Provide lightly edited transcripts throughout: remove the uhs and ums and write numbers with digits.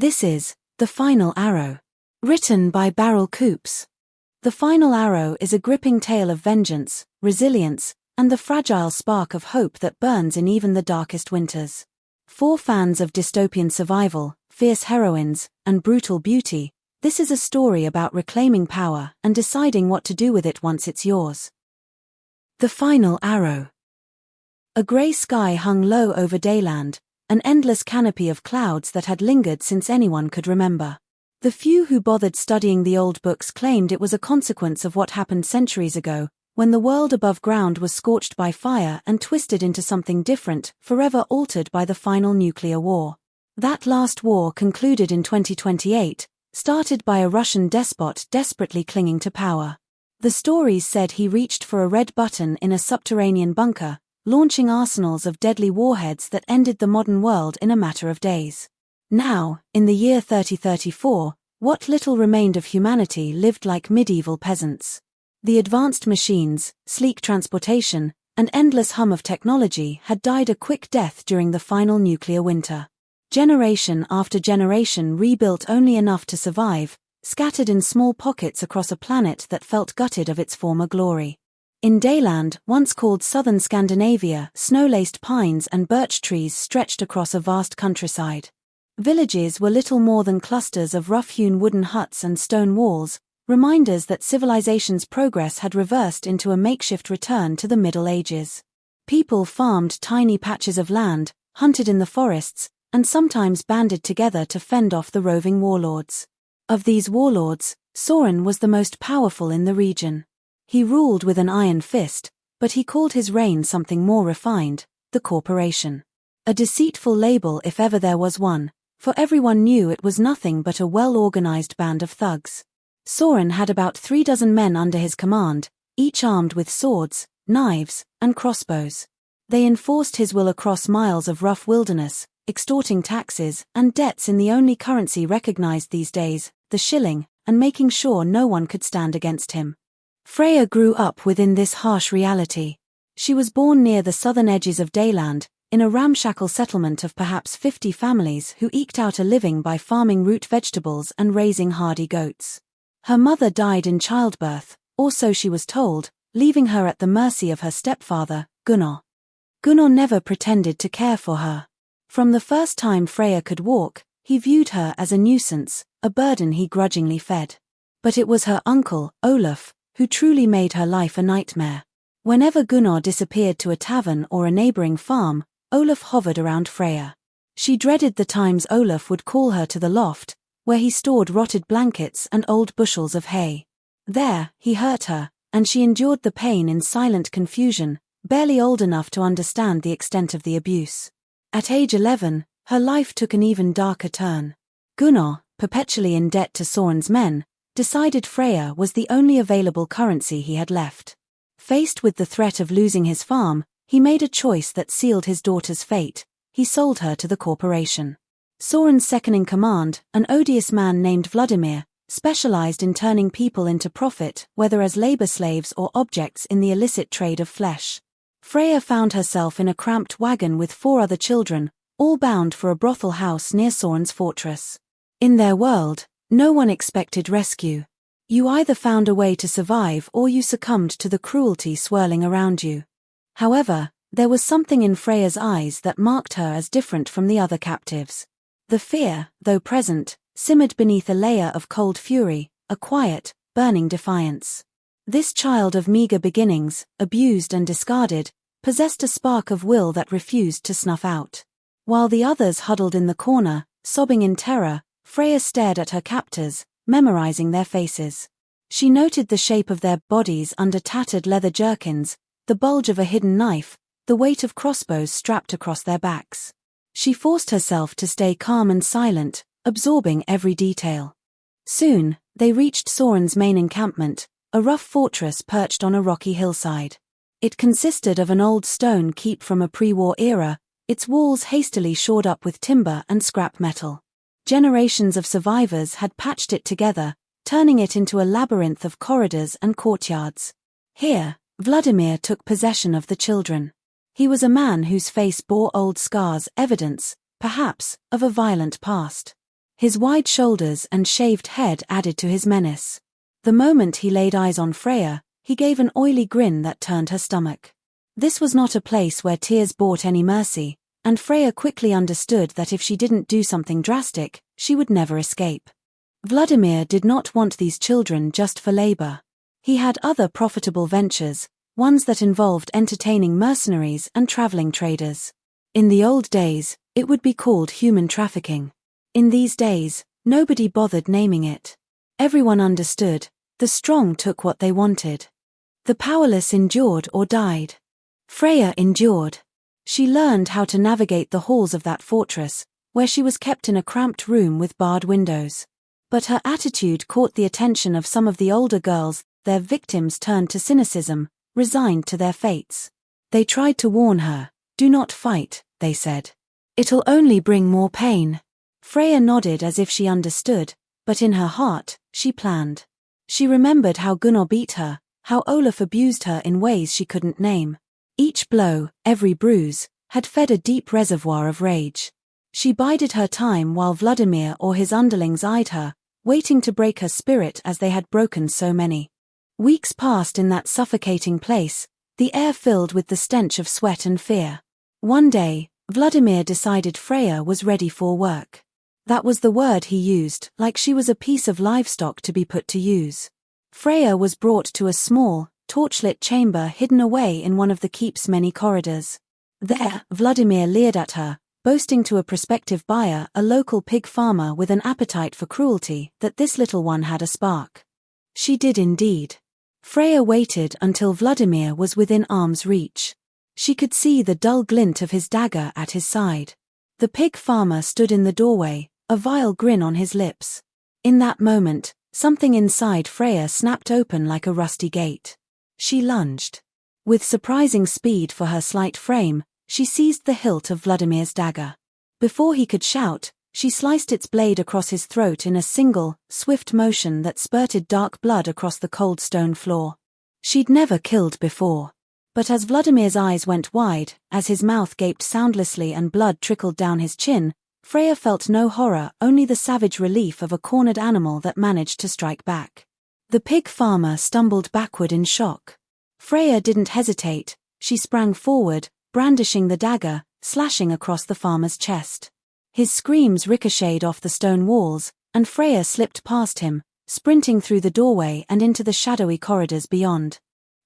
This is The Final Arrow, written by Beryl Coops. The Final Arrow is a gripping tale of vengeance, resilience, and the fragile spark of hope that burns in even the darkest winters. For fans of dystopian survival, fierce heroines, and brutal beauty, this is a story about reclaiming power and deciding what to do with it once it's yours. The Final Arrow. A grey sky hung low over Dayland, an endless canopy of clouds that had lingered since anyone could remember. The few who bothered studying the old books claimed it was a consequence of what happened centuries ago, when the world above ground was scorched by fire and twisted into something different, forever altered by the final nuclear war. That last war concluded in 2028, started by a Russian despot desperately clinging to power. The stories said he reached for a red button in a subterranean bunker, launching arsenals of deadly warheads that ended the modern world in a matter of days. Now, in the year 3034, what little remained of humanity lived like medieval peasants. The advanced machines, sleek transportation, and endless hum of technology had died a quick death during the final nuclear winter. Generation after generation rebuilt only enough to survive, scattered in small pockets across a planet that felt gutted of its former glory. In Dayland, once called southern Scandinavia, snow-laced pines and birch trees stretched across a vast countryside. Villages were little more than clusters of rough-hewn wooden huts and stone walls, reminders that civilization's progress had reversed into a makeshift return to the Middle Ages. People farmed tiny patches of land, hunted in the forests, and sometimes banded together to fend off the roving warlords. Of these warlords, Soren was the most powerful in the region. He ruled with an iron fist, but he called his reign something more refined, the corporation. A deceitful label if ever there was one, for everyone knew it was nothing but a well-organized band of thugs. Soren had about 36 men under his command, each armed with swords, knives, and crossbows. They enforced his will across miles of rough wilderness, extorting taxes and debts in the only currency recognized these days, the shilling, and making sure no one could stand against him. Freya grew up within this harsh reality. She was born near the southern edges of Dayland, in a ramshackle settlement of perhaps 50 families who eked out a living by farming root vegetables and raising hardy goats. Her mother died in childbirth, or so she was told, leaving her at the mercy of her stepfather, Gunnar. Gunnar never pretended to care for her. From the first time Freya could walk, he viewed her as a nuisance, a burden he grudgingly fed. But it was her uncle, Olaf, who truly made her life a nightmare. Whenever Gunnar disappeared to a tavern or a neighboring farm, Olaf hovered around Freya. She dreaded the times Olaf would call her to the loft, where he stored rotted blankets and old bushels of hay. There, he hurt her, and she endured the pain in silent confusion, barely old enough to understand the extent of the abuse. At age 11, her life took an even darker turn. Gunnar, perpetually in debt to Soren's men, decided Freya was the only available currency he had left. Faced with the threat of losing his farm, he made a choice that sealed his daughter's fate. He sold her to the corporation. Soren's second-in-command, an odious man named Vladimir, specialized in turning people into profit, whether as labor slaves or objects in the illicit trade of flesh. Freya found herself in a cramped wagon with 4 other children, all bound for a brothel house near Soren's fortress. In their world, no one expected rescue. You either found a way to survive or you succumbed to the cruelty swirling around you. However, there was something in Freya's eyes that marked her as different from the other captives. The fear, though present, simmered beneath a layer of cold fury, a quiet, burning defiance. This child of meager beginnings, abused and discarded, possessed a spark of will that refused to snuff out. While the others huddled in the corner, sobbing in terror, Freya stared at her captors, memorizing their faces. She noted the shape of their bodies under tattered leather jerkins, the bulge of a hidden knife, the weight of crossbows strapped across their backs. She forced herself to stay calm and silent, absorbing every detail. Soon, they reached Soren's main encampment, a rough fortress perched on a rocky hillside. It consisted of an old stone keep from a pre-war era, its walls hastily shored up with timber and scrap metal. Generations of survivors had patched it together, turning it into a labyrinth of corridors and courtyards. Here, Vladimir took possession of the children. He was a man whose face bore old scars, evidence, perhaps, of a violent past. His wide shoulders and shaved head added to his menace. The moment he laid eyes on Freya, he gave an oily grin that turned her stomach. This was not a place where tears bought any mercy, and Freya quickly understood that if she didn't do something drastic, she would never escape. Vladimir did not want these children just for labor. He had other profitable ventures, ones that involved entertaining mercenaries and traveling traders. In the old days, it would be called human trafficking. In these days, nobody bothered naming it. Everyone understood, the strong took what they wanted. The powerless endured or died. Freya endured. She learned how to navigate the halls of that fortress, where she was kept in a cramped room with barred windows. But her attitude caught the attention of some of the older girls. Their victims turned to cynicism, resigned to their fates. They tried to warn her. Do not fight, they said. It'll only bring more pain. Freya nodded as if she understood, but in her heart, she planned. She remembered how Gunnar beat her, how Olaf abused her in ways she couldn't name. Each blow, every bruise, had fed a deep reservoir of rage. She bided her time while Vladimir or his underlings eyed her, waiting to break her spirit as they had broken so many. Weeks passed in that suffocating place, the air filled with the stench of sweat and fear. One day, Vladimir decided Freya was ready for work. That was the word he used, like she was a piece of livestock to be put to use. Freya was brought to a small, torchlit chamber hidden away in one of the keep's many corridors. There, Vladimir leered at her, boasting to a prospective buyer, a local pig farmer with an appetite for cruelty, that this little one had a spark. She did indeed. Freya waited until Vladimir was within arm's reach. She could see the dull glint of his dagger at his side. The pig farmer stood in the doorway, a vile grin on his lips. In that moment, something inside Freya snapped open like a rusty gate. She lunged. With surprising speed for her slight frame, she seized the hilt of Vladimir's dagger. Before he could shout, she sliced its blade across his throat in a single, swift motion that spurted dark blood across the cold stone floor. She'd never killed before. But as Vladimir's eyes went wide, as his mouth gaped soundlessly and blood trickled down his chin, Freya felt no horror, only the savage relief of a cornered animal that managed to strike back. The pig farmer stumbled backward in shock. Freya didn't hesitate, she sprang forward, brandishing the dagger, slashing across the farmer's chest. His screams ricocheted off the stone walls, and Freya slipped past him, sprinting through the doorway and into the shadowy corridors beyond.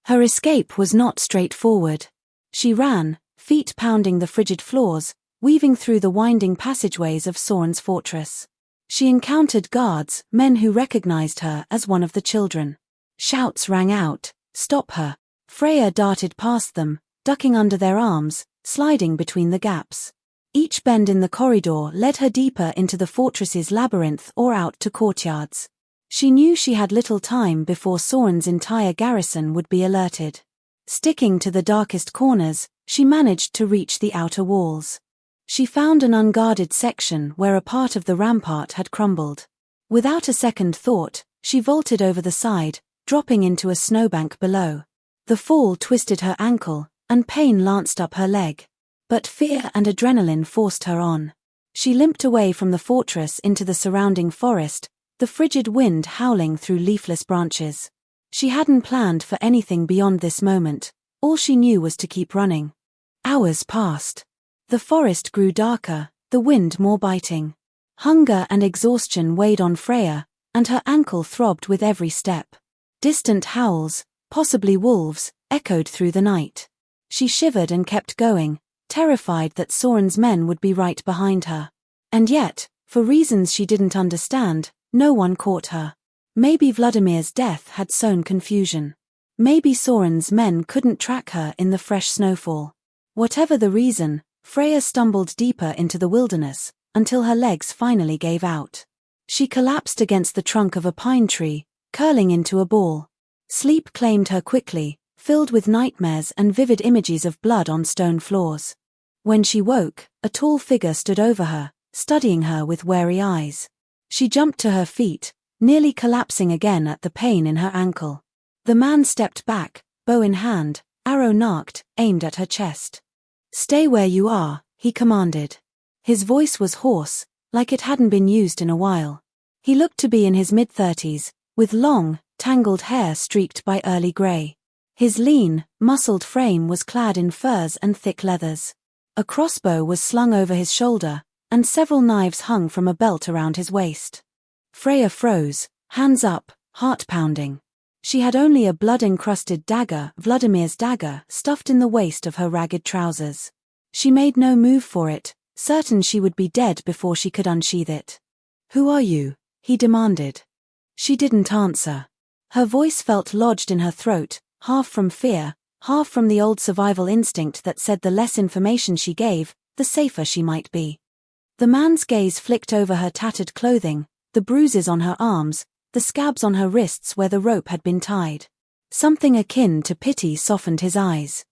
Her escape was not straightforward. She ran, feet pounding the frigid floors, weaving through the winding passageways of Soren's fortress. She encountered guards, men who recognized her as one of the children. Shouts rang out, "Stop her!" Freya darted past them, ducking under their arms, sliding between the gaps. Each bend in the corridor led her deeper into the fortress's labyrinth or out to courtyards. She knew she had little time before Soren's entire garrison would be alerted. Sticking to the darkest corners, she managed to reach the outer walls. She found an unguarded section where a part of the rampart had crumbled. Without a second thought, she vaulted over the side, dropping into a snowbank below. The fall twisted her ankle, and pain lanced up her leg. But fear and adrenaline forced her on. She limped away from the fortress into the surrounding forest, the frigid wind howling through leafless branches. She hadn't planned for anything beyond this moment, all she knew was to keep running. Hours passed. The forest grew darker, the wind more biting. Hunger and exhaustion weighed on Freya, and her ankle throbbed with every step. Distant howls, possibly wolves, echoed through the night. She shivered and kept going, terrified that Soren's men would be right behind her. And yet, for reasons she didn't understand, no one caught her. Maybe Vladimir's death had sown confusion. Maybe Soren's men couldn't track her in the fresh snowfall. Whatever the reason, Freya stumbled deeper into the wilderness, until her legs finally gave out. She collapsed against the trunk of a pine tree, curling into a ball. Sleep claimed her quickly, filled with nightmares and vivid images of blood on stone floors. When she woke, a tall figure stood over her, studying her with wary eyes. She jumped to her feet, nearly collapsing again at the pain in her ankle. The man stepped back, bow in hand, arrow narked, aimed at her chest. "Stay where you are," he commanded. His voice was hoarse, like it hadn't been used in a while. He looked to be in his mid-30s, with long, tangled hair streaked by early grey. His lean, muscled frame was clad in furs and thick leathers. A crossbow was slung over his shoulder, and several knives hung from a belt around his waist. Freya froze, hands up, heart pounding. She had only a blood-encrusted dagger, Vladimir's dagger, stuffed in the waist of her ragged trousers. She made no move for it, certain she would be dead before she could unsheath it. "Who are you?" he demanded. She didn't answer. Her voice felt lodged in her throat, half from fear, half from the old survival instinct that said the less information she gave, the safer she might be. The man's gaze flicked over her tattered clothing, the bruises on her arms, the scabs on her wrists where the rope had been tied. Something akin to pity softened his eyes.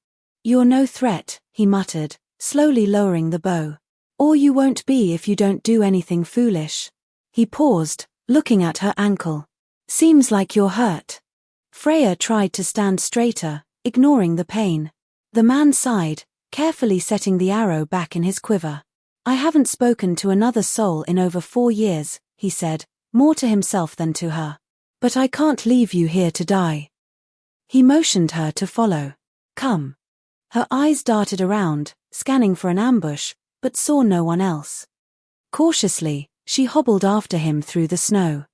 "You're no threat," he muttered, slowly lowering the bow. "Or you won't be if you don't do anything foolish." He paused, looking at her ankle. "Seems like you're hurt." Freya tried to stand straighter, ignoring the pain. The man sighed, carefully setting the arrow back in his quiver. "I haven't spoken to another soul in over 4 years," he said, more to himself than to her. "But I can't leave you here to die." He motioned her to follow. "Come." Her eyes darted around, scanning for an ambush, but saw no one else. Cautiously, she hobbled after him through the snow.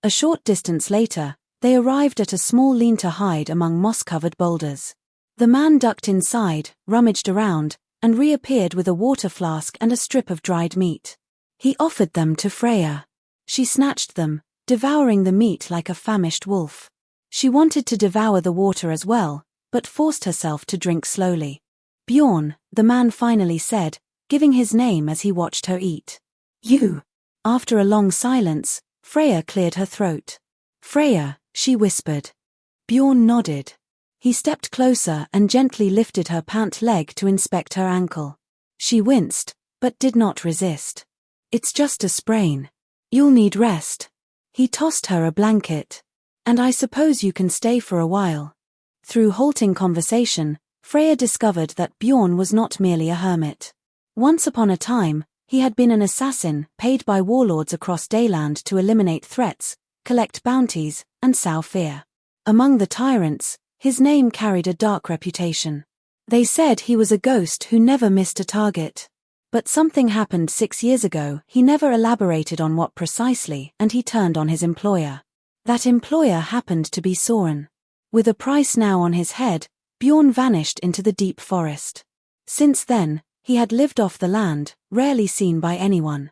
A short distance later, they arrived at a small lean-to-hide among moss-covered boulders. The man ducked inside, rummaged around, and reappeared with a water flask and a strip of dried meat. He offered them to Freya. She snatched them, devouring the meat like a famished wolf. She wanted to devour the water as well, but forced herself to drink slowly. "Bjorn," the man finally said, giving his name as he watched her eat. "You." After a long silence, Freya cleared her throat. "Freya," she whispered. Bjorn nodded. He stepped closer and gently lifted her pant leg to inspect her ankle. She winced, but did not resist. "It's just a sprain. You'll need rest." He tossed her a blanket. "And I suppose you can stay for a while." Through halting conversation, Freya discovered that Bjorn was not merely a hermit. Once upon a time, he had been an assassin paid by warlords across Dayland to eliminate threats, collect bounties, and sow fear. Among the tyrants, his name carried a dark reputation. They said he was a ghost who never missed a target. But something happened 6 years ago. He never elaborated on what precisely, and he turned on his employer. That employer happened to be Soren. With a price now on his head, Bjorn vanished into the deep forest. Since then, he had lived off the land, rarely seen by anyone.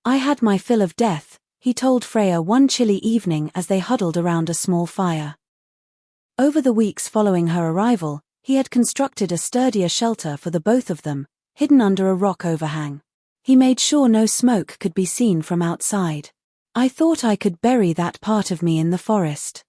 "I had my fill of death," he told Freya one chilly evening as they huddled around a small fire. Over the weeks following her arrival, he had constructed a sturdier shelter for the both of them, hidden under a rock overhang. He made sure no smoke could be seen from outside. "I thought I could bury that part of me in the forest."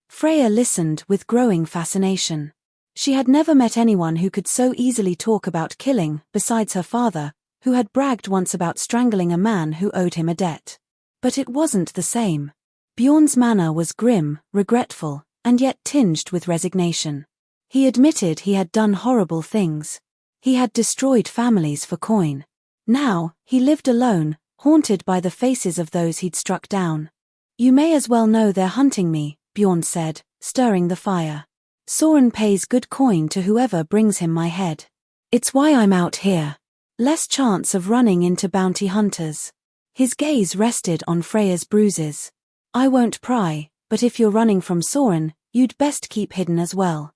Freya listened with growing fascination. She had never met anyone who could so easily talk about killing, besides her father, who had bragged once about strangling a man who owed him a debt. But it wasn't the same. Bjorn's manner was grim, regretful, and yet tinged with resignation. He admitted he had done horrible things. He had destroyed families for coin. Now, he lived alone, haunted by the faces of those he'd struck down. "You may as well know they're hunting me," Bjorn said, stirring the fire. "Soren pays good coin to whoever brings him my head. It's why I'm out here. Less chance of running into bounty hunters." His gaze rested on Freya's bruises. "I won't pry, but if you're running from Soren, you'd best keep hidden as well."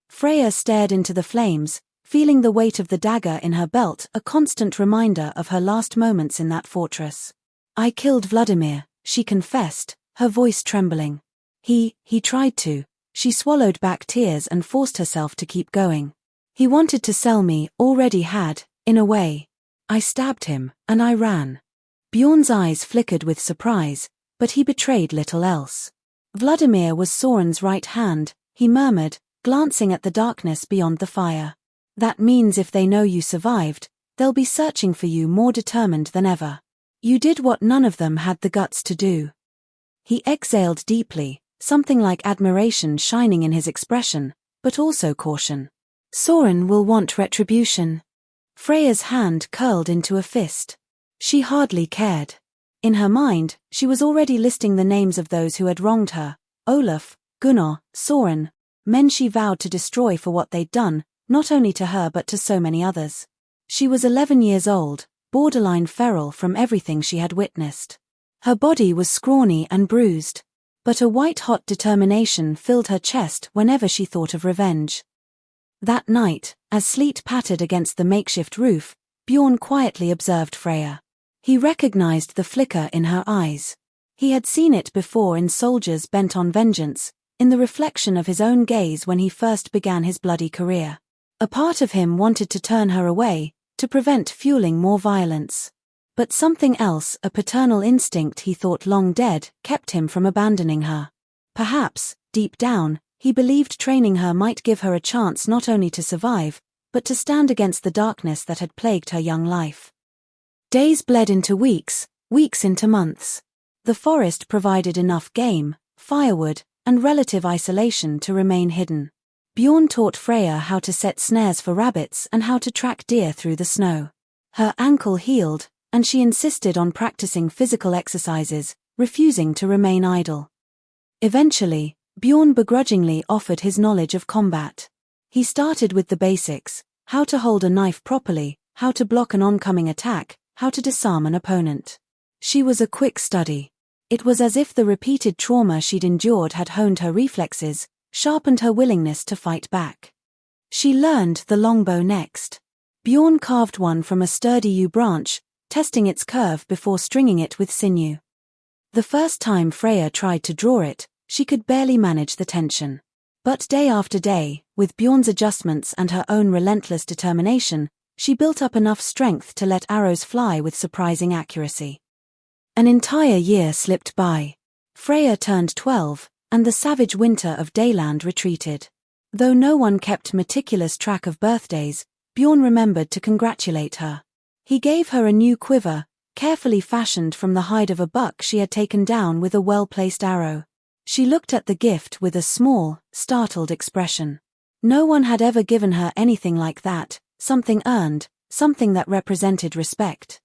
Freya stared into the flames, feeling the weight of the dagger in her belt, a constant reminder of her last moments in that fortress. "I killed Vladimir," she confessed, her voice trembling. He tried to." She swallowed back tears and forced herself to keep going. "He wanted to sell me, already had, in a way. I stabbed him, and I ran." Bjorn's eyes flickered with surprise, but he betrayed little else. "Vladimir was Soren's right hand," he murmured, glancing at the darkness beyond the fire. "That means if they know you survived, they'll be searching for you more determined than ever. You did what none of them had the guts to do." He exhaled deeply, something like admiration shining in his expression, but also caution. "Soren will want retribution." Freya's hand curled into a fist. She hardly cared. In her mind, she was already listing the names of those who had wronged her: Olaf, Gunnar, Soren, men she vowed to destroy for what they'd done, not only to her but to so many others. She was 11 years old, borderline feral from everything she had witnessed. Her body was scrawny and bruised, but a white-hot determination filled her chest whenever she thought of revenge. That night, as sleet pattered against the makeshift roof, Bjorn quietly observed Freya. He recognized the flicker in her eyes. He had seen it before in soldiers bent on vengeance, in the reflection of his own gaze when he first began his bloody career. A part of him wanted to turn her away, to prevent fueling more violence. But something else, a paternal instinct he thought long dead, kept him from abandoning her. Perhaps, deep down, he believed training her might give her a chance not only to survive, but to stand against the darkness that had plagued her young life. Days bled into weeks, weeks into months. The forest provided enough game, firewood, and relative isolation to remain hidden. Bjorn taught Freya how to set snares for rabbits and how to track deer through the snow. Her ankle healed, and she insisted on practicing physical exercises, refusing to remain idle. Eventually, Bjorn begrudgingly offered his knowledge of combat. He started with the basics: how to hold a knife properly, how to block an oncoming attack, how to disarm an opponent. She was a quick study. It was as if the repeated trauma she'd endured had honed her reflexes, sharpened her willingness to fight back. She learned the longbow next. Bjorn carved one from a sturdy yew branch, testing its curve before stringing it with sinew. The first time Freya tried to draw it, she could barely manage the tension. But day after day, with Bjorn's adjustments and her own relentless determination, she built up enough strength to let arrows fly with surprising accuracy. An entire year slipped by. Freya turned 12, and the savage winter of Dayland retreated. Though no one kept meticulous track of birthdays, Bjorn remembered to congratulate her. He gave her a new quiver, carefully fashioned from the hide of a buck she had taken down with a well-placed arrow. She looked at the gift with a small, startled expression. No one had ever given her anything like that, something earned, something that represented respect.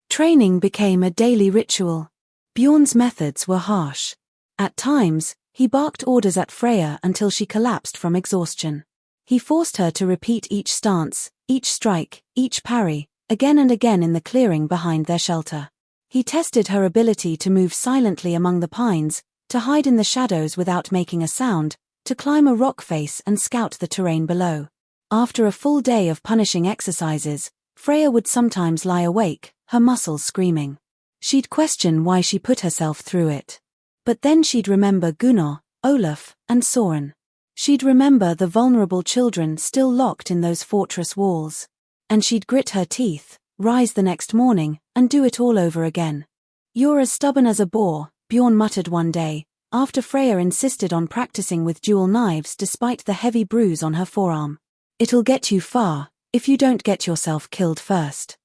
Training became a daily ritual. Bjorn's methods were harsh. At times, he barked orders at Freya until she collapsed from exhaustion. He forced her to repeat each stance, each strike, each parry, again and again in the clearing behind their shelter. He tested her ability to move silently among the pines, to hide in the shadows without making a sound, to climb a rock face and scout the terrain below. After a full day of punishing exercises, Freya would sometimes lie awake, her muscles screaming. She'd question why she put herself through it. But then she'd remember Gunnar, Olaf, and Soren. She'd remember the vulnerable children still locked in those fortress walls. And she'd grit her teeth, rise the next morning, and do it all over again. "You're as stubborn as a boar," Bjorn muttered one day, after Freya insisted on practicing with dual knives despite the heavy bruise on her forearm. "It'll get you far, if you don't get yourself killed first."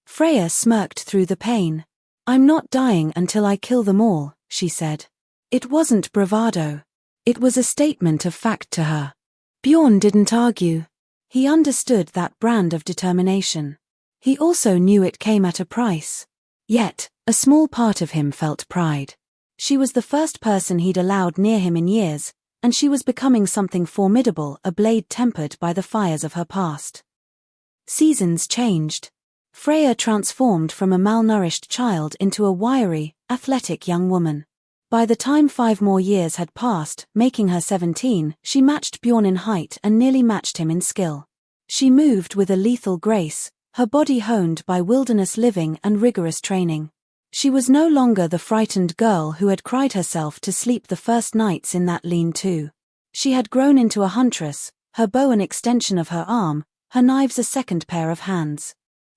Freya smirked through the pain. "I'm not dying until I kill them all," she said. It wasn't bravado. It was a statement of fact to her. Bjorn didn't argue. He understood that brand of determination. He also knew it came at a price. Yet, a small part of him felt pride. She was the first person he'd allowed near him in years, and she was becoming something formidable, a blade tempered by the fires of her past. Seasons changed. Freya transformed from a malnourished child into a wiry, athletic young woman. By the time 5 more years had passed, making her 17, she matched Bjorn in height and nearly matched him in skill. She moved with a lethal grace, her body honed by wilderness living and rigorous training. She was no longer the frightened girl who had cried herself to sleep the first nights in that lean-to. She had grown into a huntress, her bow an extension of her arm, her knives a second pair of hands.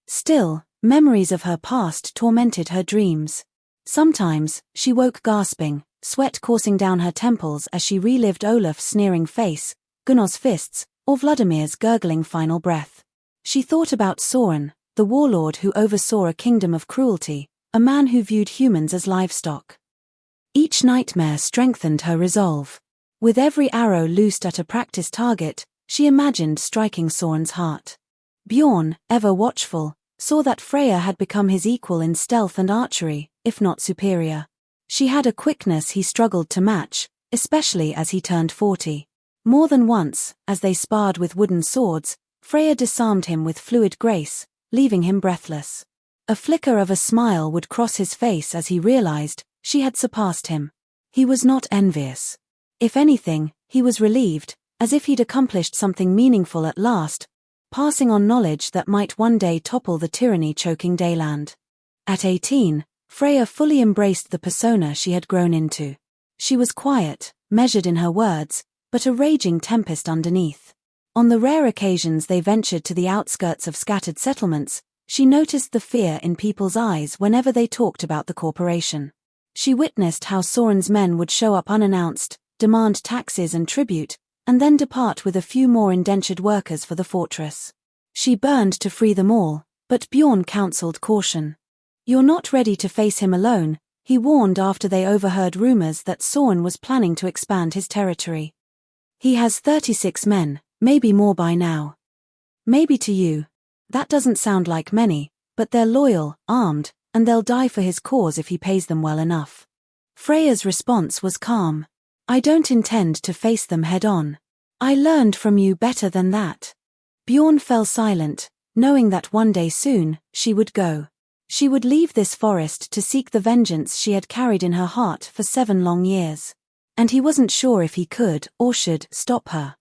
Still, memories of her past tormented her dreams. Sometimes, she woke gasping, sweat coursing down her temples as she relived Olaf's sneering face, Gunnar's fists, or Vladimir's gurgling final breath. She thought about Soren, the warlord who oversaw a kingdom of cruelty, a man who viewed humans as livestock. Each nightmare strengthened her resolve. With every arrow loosed at a practice target, she imagined striking Soren's heart. Bjorn, ever watchful, saw that Freya had become his equal in stealth and archery, if not superior. She had a quickness he struggled to match, especially as he turned 40. More than once, as they sparred with wooden swords, Freya disarmed him with fluid grace, leaving him breathless. A flicker of a smile would cross his face as he realized she had surpassed him. He was not envious. If anything, he was relieved, as if he'd accomplished something meaningful at last, passing on knowledge that might one day topple the tyranny choking Dayland. At 18, Freya fully embraced the persona she had grown into. She was quiet, measured in her words, but a raging tempest underneath. On the rare occasions they ventured to the outskirts of scattered settlements, she noticed the fear in people's eyes whenever they talked about the corporation. She witnessed how Soren's men would show up unannounced, demand taxes and tribute, and then depart with a few more indentured workers for the fortress. She burned to free them all, but Bjorn counseled caution. "You're not ready to face him alone," he warned after they overheard rumors that Soren was planning to expand his territory. "He has 36 men, maybe more by now. Maybe to you. That doesn't sound like many, but they're loyal, armed, and they'll die for his cause if he pays them well enough." Freya's response was calm. "I don't intend to face them head-on. I learned from you better than that." Bjorn fell silent, knowing that one day soon, she would go. She would leave this forest to seek the vengeance she had carried in her heart for 7 long years. And he wasn't sure if he could or should stop her.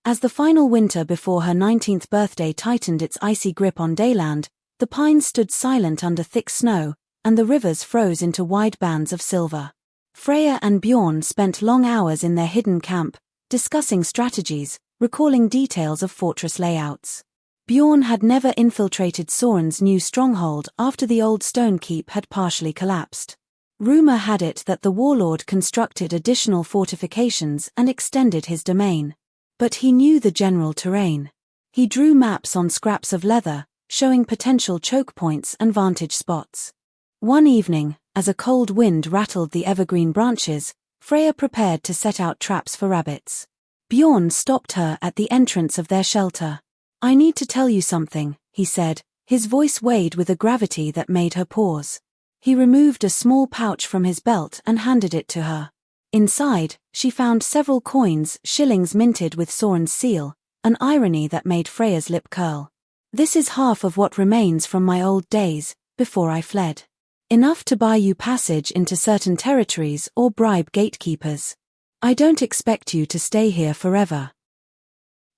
As the final winter before her 19th birthday tightened its icy grip on Dayland, the pines stood silent under thick snow, and the rivers froze into wide bands of silver. Freya and Bjorn spent long hours in their hidden camp, discussing strategies, recalling details of fortress layouts. Bjorn had never infiltrated Soren's new stronghold after the old stone keep had partially collapsed. Rumor had it that the warlord constructed additional fortifications and extended his domain. But he knew the general terrain. He drew maps on scraps of leather, showing potential choke points and vantage spots. One evening, as a cold wind rattled the evergreen branches, Freya prepared to set out traps for rabbits. Bjorn stopped her at the entrance of their shelter. "I need to tell you something," he said, his voice weighed with a gravity that made her pause. He removed a small pouch from his belt and handed it to her. Inside, she found several coins, shillings minted with Soren's seal, an irony that made Freya's lip curl. "This is half of what remains from my old days, before I fled. Enough to buy you passage into certain territories or bribe gatekeepers. I don't expect you to stay here forever."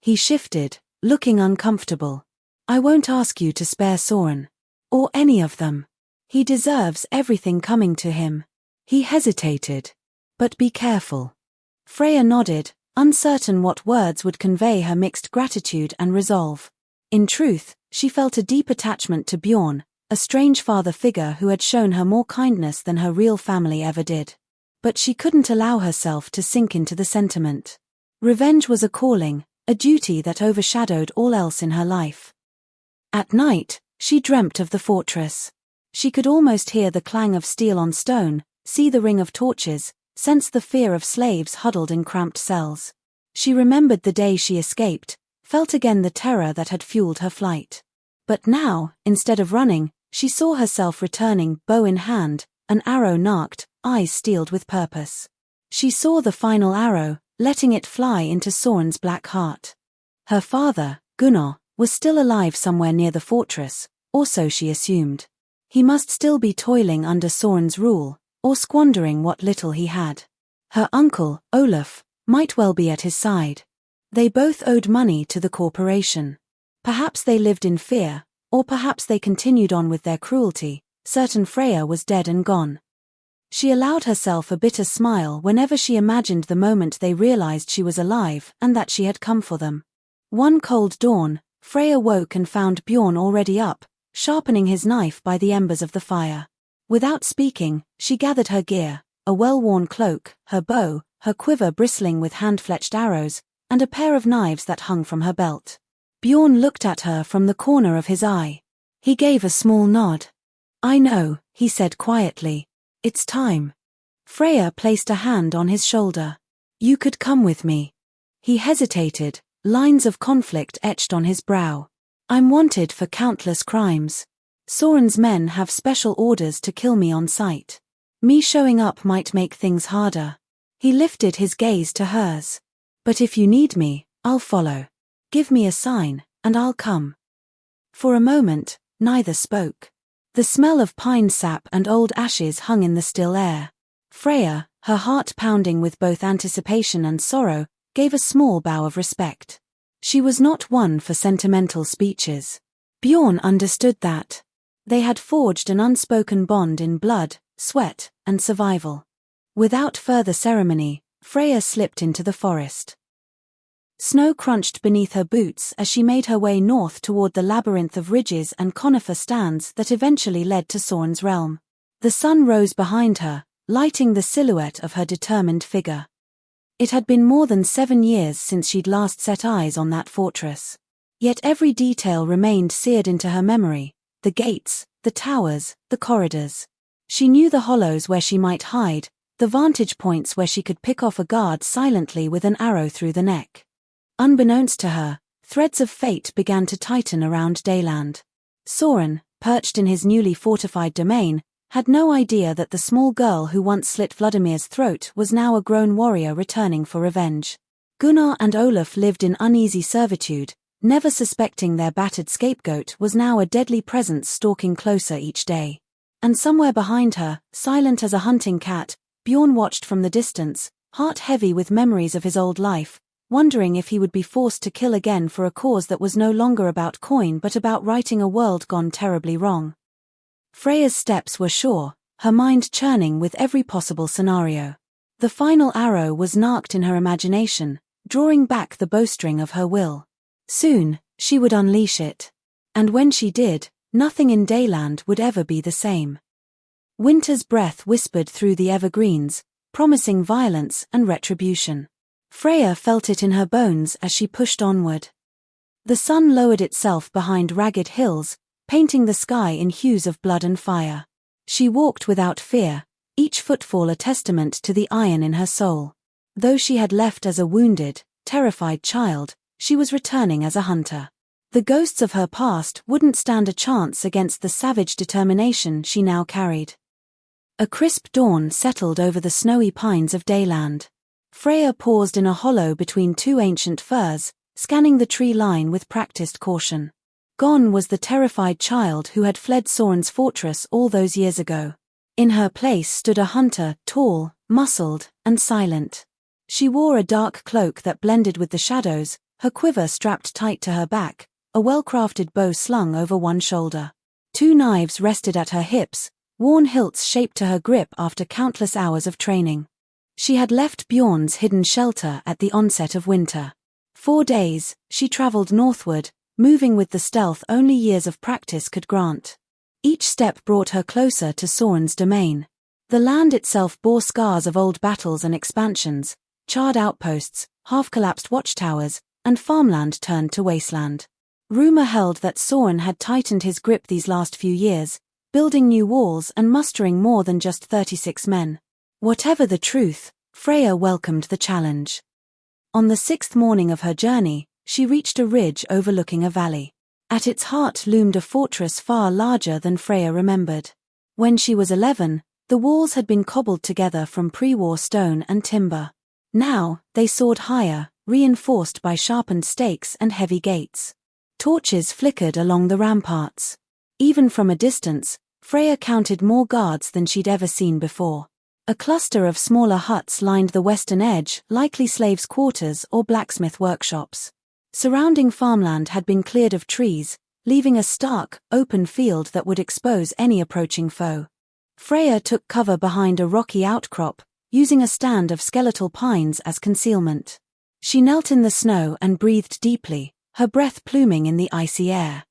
He shifted, looking uncomfortable. "I won't ask you to spare Soren. Or any of them. He deserves everything coming to him." He hesitated. "But be careful." Freya nodded, uncertain what words would convey her mixed gratitude and resolve. In truth, she felt a deep attachment to Bjorn, a strange father figure who had shown her more kindness than her real family ever did. But she couldn't allow herself to sink into the sentiment. Revenge was a calling, a duty that overshadowed all else in her life. At night, she dreamt of the fortress. She could almost hear the clang of steel on stone, see the ring of torches, sense the fear of slaves huddled in cramped cells. She remembered the day she escaped, felt again the terror that had fueled her flight. But now, instead of running, she saw herself returning, bow in hand, an arrow narked, eyes steeled with purpose. She saw the final arrow, letting it fly into Soren's black heart. Her father, Gunnar, was still alive somewhere near the fortress, or so she assumed. He must still be toiling under Soren's rule, or squandering what little he had. Her uncle, Olaf, might well be at his side. They both owed money to the corporation. Perhaps they lived in fear, or perhaps they continued on with their cruelty, certain Freya was dead and gone. She allowed herself a bitter smile whenever she imagined the moment they realized she was alive and that she had come for them. One cold dawn, Freya woke and found Bjorn already up, sharpening his knife by the embers of the fire. Without speaking, she gathered her gear, a well-worn cloak, her bow, her quiver bristling with hand-fletched arrows, and a pair of knives that hung from her belt. Bjorn looked at her from the corner of his eye. He gave a small nod. "I know," he said quietly. "It's time." Freya placed a hand on his shoulder. "You could come with me." He hesitated, lines of conflict etched on his brow. "I'm wanted for countless crimes." Soren's men have special orders to kill me on sight. Me showing up might make things harder. He lifted his gaze to hers. But if you need me, I'll follow. Give me a sign, and I'll come. For a moment, neither spoke. The smell of pine sap and old ashes hung in the still air. Freya, her heart pounding with both anticipation and sorrow, gave a small bow of respect. She was not one for sentimental speeches. Bjorn understood that. They had forged an unspoken bond in blood, sweat, and survival. Without further ceremony, Freya slipped into the forest. Snow crunched beneath her boots as she made her way north toward the labyrinth of ridges and conifer stands that eventually led to Soren's realm. The sun rose behind her, lighting the silhouette of her determined figure. It had been more than 7 years since she'd last set eyes on that fortress. Yet every detail remained seared into her memory: the gates, the towers, the corridors. She knew the hollows where she might hide, the vantage points where she could pick off a guard silently with an arrow through the neck. Unbeknownst to her, threads of fate began to tighten around Dayland. Soren, perched in his newly fortified domain, had no idea that the small girl who once slit Vladimir's throat was now a grown warrior returning for revenge. Gunnar and Olaf lived in uneasy servitude, never suspecting their battered scapegoat was now a deadly presence stalking closer each day. And somewhere behind her, silent as a hunting cat, Bjorn watched from the distance, heart heavy with memories of his old life, wondering if he would be forced to kill again for a cause that was no longer about coin but about righting a world gone terribly wrong. Freya's steps were sure, her mind churning with every possible scenario. The final arrow was narked in her imagination, drawing back the bowstring of her will. Soon, she would unleash it. And when she did, nothing in Dayland would ever be the same. Winter's breath whispered through the evergreens, promising violence and retribution. Freya felt it in her bones as she pushed onward. The sun lowered itself behind ragged hills, painting the sky in hues of blood and fire. She walked without fear, each footfall a testament to the iron in her soul. Though she had left as a wounded, terrified child, she was returning as a hunter. The ghosts of her past wouldn't stand a chance against the savage determination she now carried. A crisp dawn settled over the snowy pines of Dayland. Freya paused in a hollow between 2 ancient firs, scanning the tree line with practiced caution. Gone was the terrified child who had fled Soren's fortress all those years ago. In her place stood a hunter, tall, muscled, and silent. She wore a dark cloak that blended with the shadows, her quiver strapped tight to her back, a well-crafted bow slung over one shoulder. 2 knives rested at her hips, worn hilts shaped to her grip after countless hours of training. She had left Bjorn's hidden shelter at the onset of winter. 4 days, she traveled northward, moving with the stealth only years of practice could grant. Each step brought her closer to Soren's domain. The land itself bore scars of old battles and expansions, charred outposts, half-collapsed watchtowers, and farmland turned to wasteland. Rumor held that Soren had tightened his grip these last few years, building new walls and mustering more than just 36 men. Whatever the truth, Freya welcomed the challenge. On the 6th morning of her journey, she reached a ridge overlooking a valley. At its heart loomed a fortress far larger than Freya remembered. When she was 11, the walls had been cobbled together from pre-war stone and timber. Now, they soared higher, reinforced by sharpened stakes and heavy gates. Torches flickered along the ramparts. Even from a distance, Freya counted more guards than she'd ever seen before. A cluster of smaller huts lined the western edge, likely slaves' quarters or blacksmith workshops. Surrounding farmland had been cleared of trees, leaving a stark, open field that would expose any approaching foe. Freya took cover behind a rocky outcrop, using a stand of skeletal pines as concealment. She knelt in the snow and breathed deeply, her breath pluming in the icy air.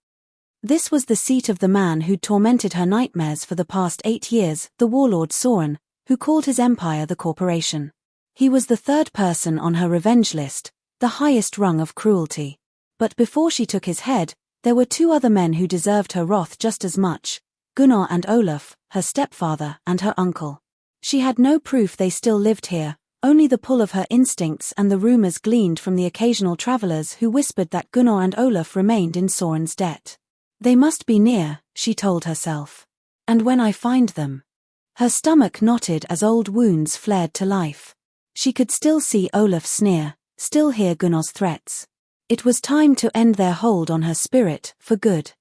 This was the seat of the man who'd tormented her nightmares for the past 8 years, the warlord Soren, who called his empire the Corporation. He was the 3rd person on her revenge list, the highest rung of cruelty. But before she took his head, there were 2 other men who deserved her wrath just as much: Gunnar and Olaf, her stepfather and her uncle. She had no proof they still lived here, only the pull of her instincts and the rumors gleaned from the occasional travelers who whispered that Gunnar and Olaf remained in Soren's debt. They must be near, she told herself. And when I find them. Her stomach knotted as old wounds flared to life. She could still see Olaf's sneer, still hear Gunnar's threats. It was time to end their hold on her spirit, for good.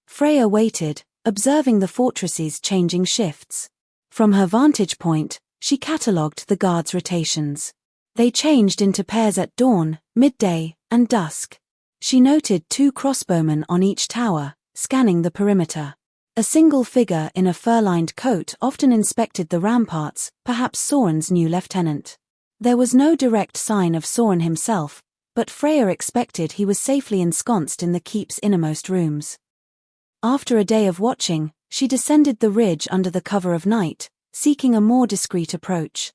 Freya waited, observing the fortress's changing shifts. From her vantage point, she catalogued the guards' rotations. They changed into pairs at dawn, midday, and dusk. She noted 2 crossbowmen on each tower, scanning the perimeter. A single figure in a fur-lined coat often inspected the ramparts, perhaps Soren's new lieutenant. There was no direct sign of Soren himself, but Freya expected he was safely ensconced in the keep's innermost rooms. After a day of watching, she descended the ridge under the cover of night, seeking a more discreet approach.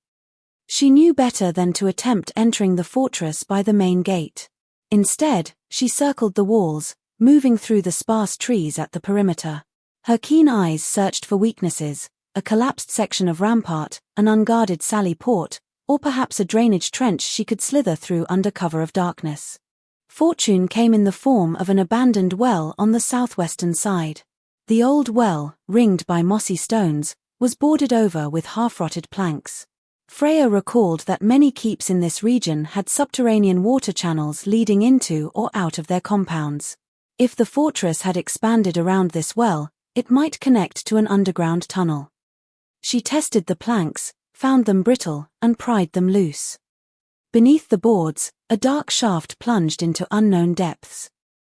She knew better than to attempt entering the fortress by the main gate. Instead, she circled the walls, moving through the sparse trees at the perimeter. Her keen eyes searched for weaknesses, a collapsed section of rampart, an unguarded sally port, or perhaps a drainage trench she could slither through under cover of darkness. Fortune came in the form of an abandoned well on the southwestern side. The old well, ringed by mossy stones, was boarded over with half-rotted planks. Freya recalled that many keeps in this region had subterranean water channels leading into or out of their compounds. If the fortress had expanded around this well, it might connect to an underground tunnel. She tested the planks, found them brittle, and pried them loose. Beneath the boards, a dark shaft plunged into unknown depths.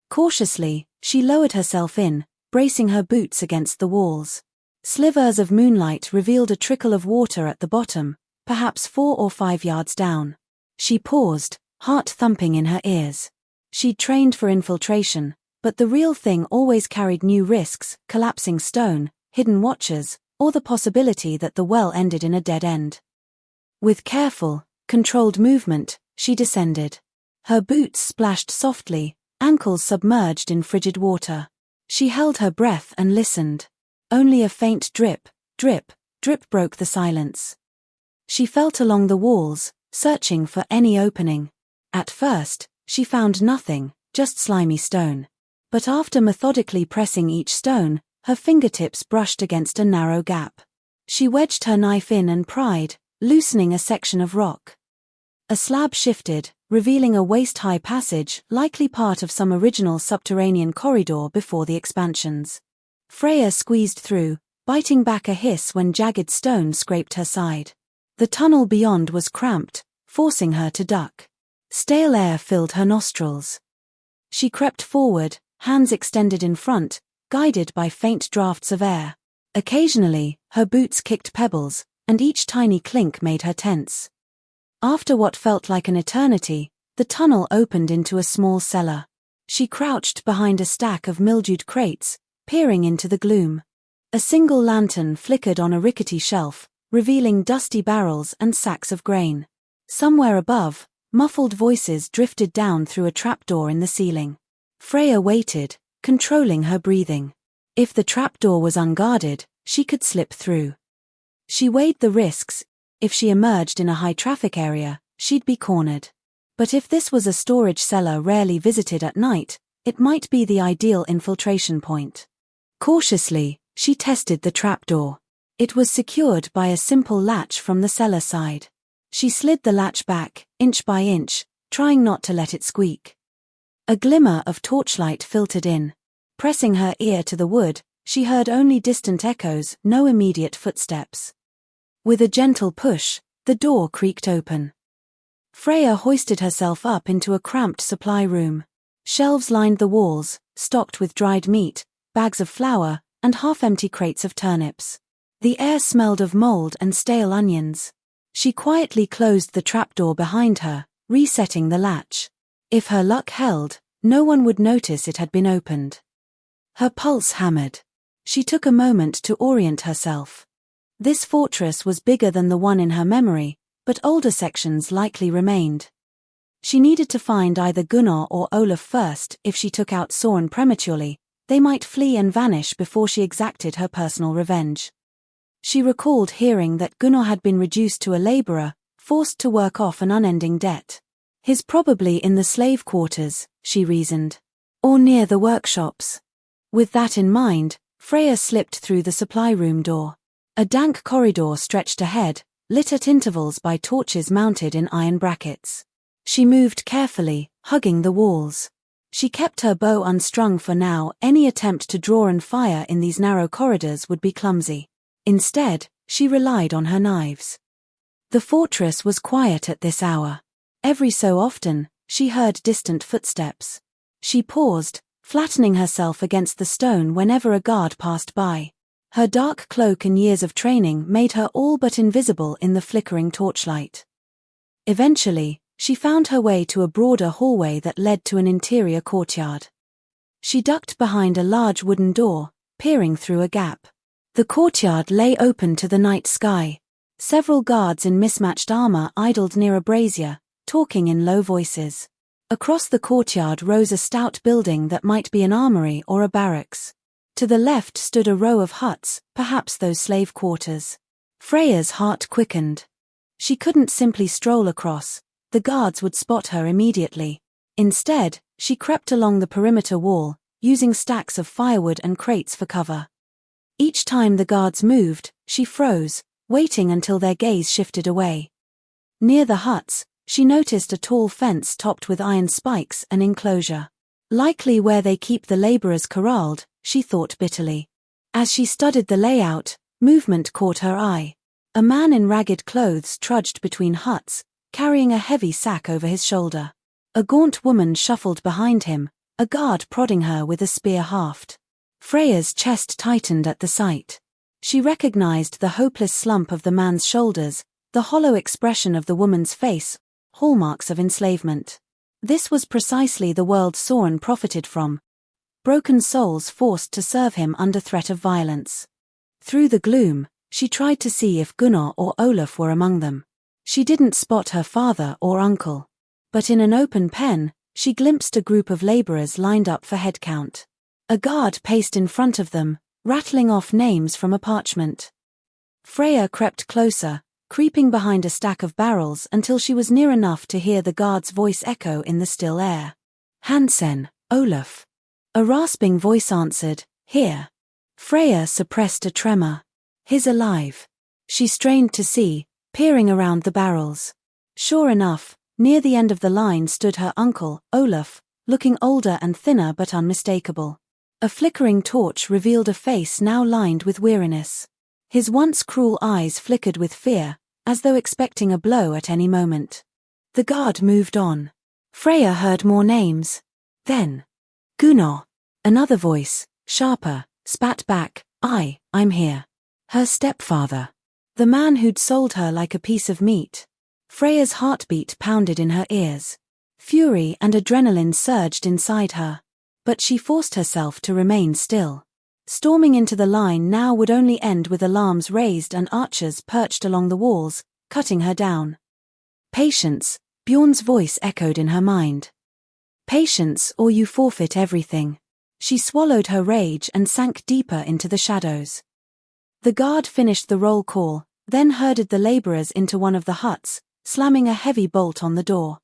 Cautiously, she lowered herself in, bracing her boots against the walls. Slivers of moonlight revealed a trickle of water at the bottom, perhaps 4 or 5 yards down. She paused, heart thumping in her ears. She'd trained for infiltration, but the real thing always carried new risks: collapsing stone, hidden watchers, or the possibility that the well ended in a dead end. With careful, controlled movement, she descended. Her boots splashed softly, ankles submerged in frigid water. She held her breath and listened. Only a faint drip, drip, drip broke the silence. She felt along the walls, searching for any opening. At first, she found nothing, just slimy stone. But after methodically pressing each stone, her fingertips brushed against a narrow gap. She wedged her knife in and pried, loosening a section of rock. A slab shifted, revealing a waist-high passage, likely part of some original subterranean corridor before the expansions. Freya squeezed through, biting back a hiss when jagged stone scraped her side. The tunnel beyond was cramped, forcing her to duck. Stale air filled her nostrils. She crept forward, hands extended in front, guided by faint drafts of air. Occasionally, her boots kicked pebbles, and each tiny clink made her tense. After what felt like an eternity, the tunnel opened into a small cellar. She crouched behind a stack of mildewed crates, peering into the gloom. A single lantern flickered on a rickety shelf, revealing dusty barrels and sacks of grain. Somewhere above, muffled voices drifted down through a trapdoor in the ceiling. Freya waited, controlling her breathing. If the trapdoor was unguarded, she could slip through. She weighed the risks. If she emerged in a high-traffic area, she'd be cornered. But if this was a storage cellar rarely visited at night, it might be the ideal infiltration point. Cautiously, she tested the trapdoor. It was secured by a simple latch from the cellar side. She slid the latch back, inch by inch, trying not to let it squeak. A glimmer of torchlight filtered in. Pressing her ear to the wood, she heard only distant echoes, no immediate footsteps. With a gentle push, the door creaked open. Freya hoisted herself up into a cramped supply room. Shelves lined the walls, stocked with dried meat, bags of flour, and half-empty crates of turnips. The air smelled of mold and stale onions. She quietly closed the trapdoor behind her, resetting the latch. If her luck held, no one would notice it had been opened. Her pulse hammered. She took a moment to orient herself. This fortress was bigger than the one in her memory, but older sections likely remained. She needed to find either Gunnar or Olaf first. If she took out Soren prematurely, they might flee and vanish before she exacted her personal revenge. She recalled hearing that Gunnar had been reduced to a laborer, forced to work off an unending debt. He's probably in the slave quarters, she reasoned. Or near the workshops. With that in mind, Freya slipped through the supply room door. A dank corridor stretched ahead, lit at intervals by torches mounted in iron brackets. She moved carefully, hugging the walls. She kept her bow unstrung for now. Any attempt to draw and fire in these narrow corridors would be clumsy. Instead, she relied on her knives. The fortress was quiet at this hour. Every so often, she heard distant footsteps. She paused, flattening herself against the stone whenever a guard passed by. Her dark cloak and years of training made her all but invisible in the flickering torchlight. Eventually, she found her way to a broader hallway that led to an interior courtyard. She ducked behind a large wooden door, peering through a gap. The courtyard lay open to the night sky. Several guards in mismatched armor idled near a brazier, talking in low voices. Across the courtyard rose a stout building that might be an armory or a barracks. To the left stood a row of huts, perhaps those slave quarters. Freya's heart quickened. She couldn't simply stroll across. The guards would spot her immediately. Instead, she crept along the perimeter wall, using stacks of firewood and crates for cover. Each time the guards moved, she froze, waiting until their gaze shifted away. Near the huts, she noticed a tall fence topped with iron spikes, an enclosure. Likely where they keep the laborers corralled, she thought bitterly. As she studied the layout, movement caught her eye. A man in ragged clothes trudged between huts, carrying a heavy sack over his shoulder. A gaunt woman shuffled behind him, a guard prodding her with a spear haft. Freya's chest tightened at the sight. She recognized the hopeless slump of the man's shoulders, the hollow expression of the woman's face, hallmarks of enslavement. This was precisely the world Soren profited from. Broken souls forced to serve him under threat of violence. Through the gloom, she tried to see if Gunnar or Olaf were among them. She didn't spot her father or uncle. But in an open pen, she glimpsed a group of laborers lined up for head count. A guard paced in front of them, rattling off names from a parchment. Freya crept closer, creeping behind a stack of barrels until she was near enough to hear the guard's voice echo in the still air. Hansen, Olaf. A rasping voice answered, "Here." Freya suppressed a tremor. "He's alive." She strained to see, peering around the barrels. Sure enough, near the end of the line stood her uncle, Olaf, looking older and thinner but unmistakable. A flickering torch revealed a face now lined with weariness. His once cruel eyes flickered with fear, as though expecting a blow at any moment. The guard moved on. Freya heard more names. Then, Gunnar. Another voice, sharper, spat back, I'm here. Her stepfather. The man who'd sold her like a piece of meat. Freya's heartbeat pounded in her ears. Fury and adrenaline surged inside her. But she forced herself to remain still. Storming into the line now would only end with alarms raised and archers perched along the walls, cutting her down. Patience, Bjorn's voice echoed in her mind. Patience or you forfeit everything. She swallowed her rage and sank deeper into the shadows. The guard finished the roll call, then herded the laborers into one of the huts, slamming a heavy bolt on the door.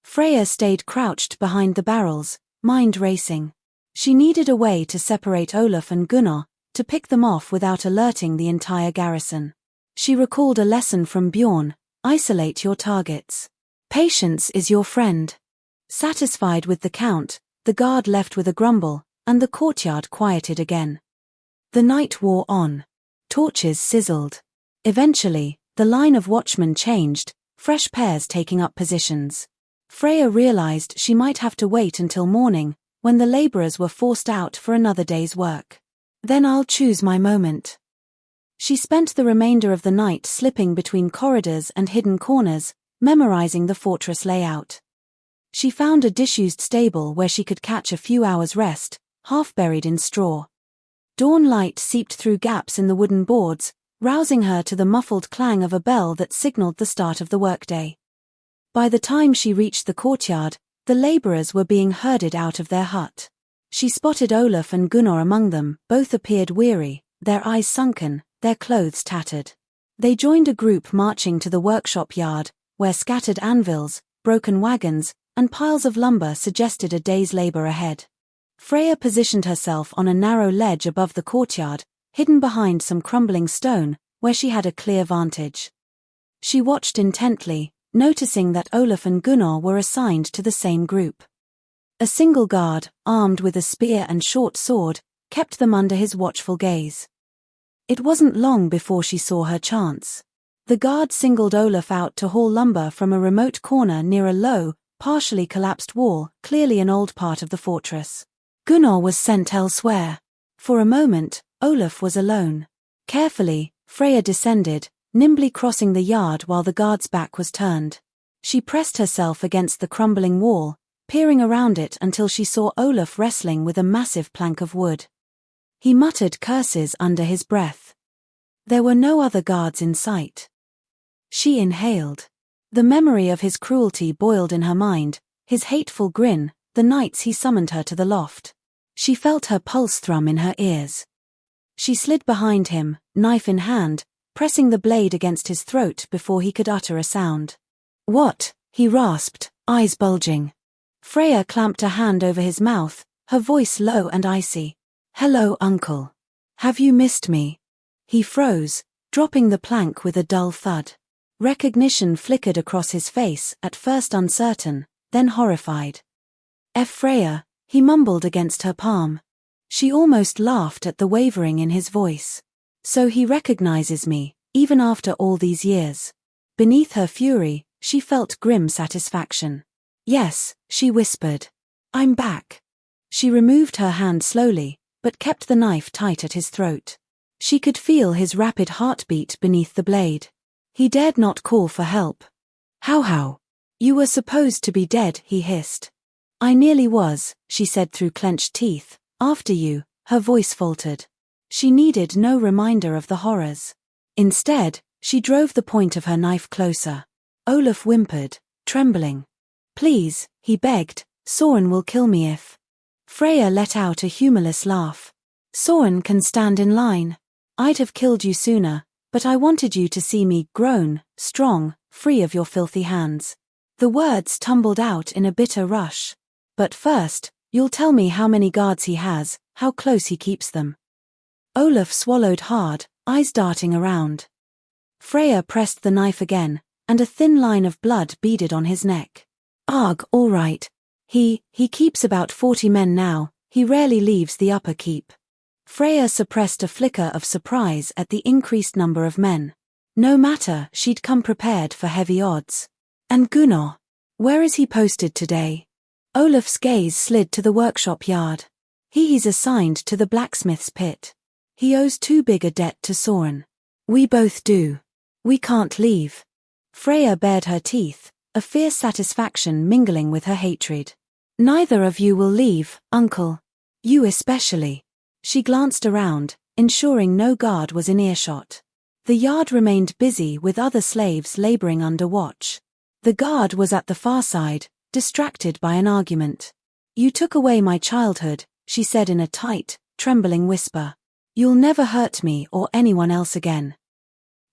Freya stayed crouched behind the barrels, mind racing. She needed a way to separate Olaf and Gunnar, to pick them off without alerting the entire garrison. She recalled a lesson from Bjorn: isolate your targets. Patience is your friend. Satisfied with the count, the guard left with a grumble, and the courtyard quieted again. The night wore on. Torches sizzled. Eventually, the line of watchmen changed, fresh pairs taking up positions. Freya realized she might have to wait until morning, when the laborers were forced out for another day's work. Then I'll choose my moment. She spent the remainder of the night slipping between corridors and hidden corners, memorizing the fortress layout. She found a disused stable where she could catch a few hours' rest, half buried in straw. Dawn light seeped through gaps in the wooden boards, rousing her to the muffled clang of a bell that signaled the start of the workday. By the time she reached the courtyard, the laborers were being herded out of their hut. She spotted Olaf and Gunnar among them. Both appeared weary, their eyes sunken, their clothes tattered. They joined a group marching to the workshop yard, where scattered anvils, broken wagons, and piles of lumber suggested a day's labor ahead. Freya positioned herself on a narrow ledge above the courtyard, hidden behind some crumbling stone, where she had a clear vantage. She watched intently, noticing that Olaf and Gunnar were assigned to the same group. A single guard, armed with a spear and short sword, kept them under his watchful gaze. It wasn't long before she saw her chance. The guard singled Olaf out to haul lumber from a remote corner near a low, partially collapsed wall, clearly an old part of the fortress. Gunnar was sent elsewhere. For a moment, Olaf was alone. Carefully, Freya descended, nimbly crossing the yard while the guard's back was turned. She pressed herself against the crumbling wall, peering around it until she saw Olaf wrestling with a massive plank of wood. He muttered curses under his breath. There were no other guards in sight. She inhaled. The memory of his cruelty boiled in her mind, his hateful grin, the nights he summoned her to the loft. She felt her pulse thrum in her ears. She slid behind him, knife in hand, pressing the blade against his throat before he could utter a sound. "What?" he rasped, eyes bulging. Freya clamped a hand over his mouth, her voice low and icy. "Hello, uncle. Have you missed me?" He froze, dropping the plank with a dull thud. Recognition flickered across his face, at first uncertain, then horrified. Freya," he mumbled against her palm. She almost laughed at the wavering in his voice. "So he recognizes me, even after all these years." Beneath her fury, she felt grim satisfaction. "Yes," she whispered. "I'm back." She removed her hand slowly, but kept the knife tight at his throat. She could feel his rapid heartbeat beneath the blade. He dared not call for help. How? You were supposed to be dead," he hissed. "I nearly was," she said through clenched teeth. "After you," her voice faltered. She needed no reminder of the horrors. Instead, she drove the point of her knife closer. Olaf whimpered, trembling. "Please," he begged, "Soren will kill me if..." Freya let out a humorless laugh. "Soren can stand in line. I'd have killed you sooner, but I wanted you to see me grown, strong, free of your filthy hands." The words tumbled out in a bitter rush. "But first, you'll tell me how many guards he has, how close he keeps them." Olaf swallowed hard, eyes darting around. Freya pressed the knife again, and a thin line of blood beaded on his neck. "Arg, all right. He keeps about 40 men now, he rarely leaves the upper keep." Freya suppressed a flicker of surprise at the increased number of men. No matter, she'd come prepared for heavy odds. "And Gunnar? Where is he posted today?" Olaf's gaze slid to the workshop yard. He's assigned to the blacksmith's pit. He owes too big a debt to Soren. We both do. We can't leave. Freya bared her teeth, a fierce satisfaction mingling with her hatred. "Neither of you will leave, uncle. You especially." She glanced around, ensuring no guard was in earshot. The yard remained busy with other slaves laboring under watch. The guard was at the far side, distracted by an argument. "You took away my childhood," she said in a tight, trembling whisper. "You'll never hurt me or anyone else again."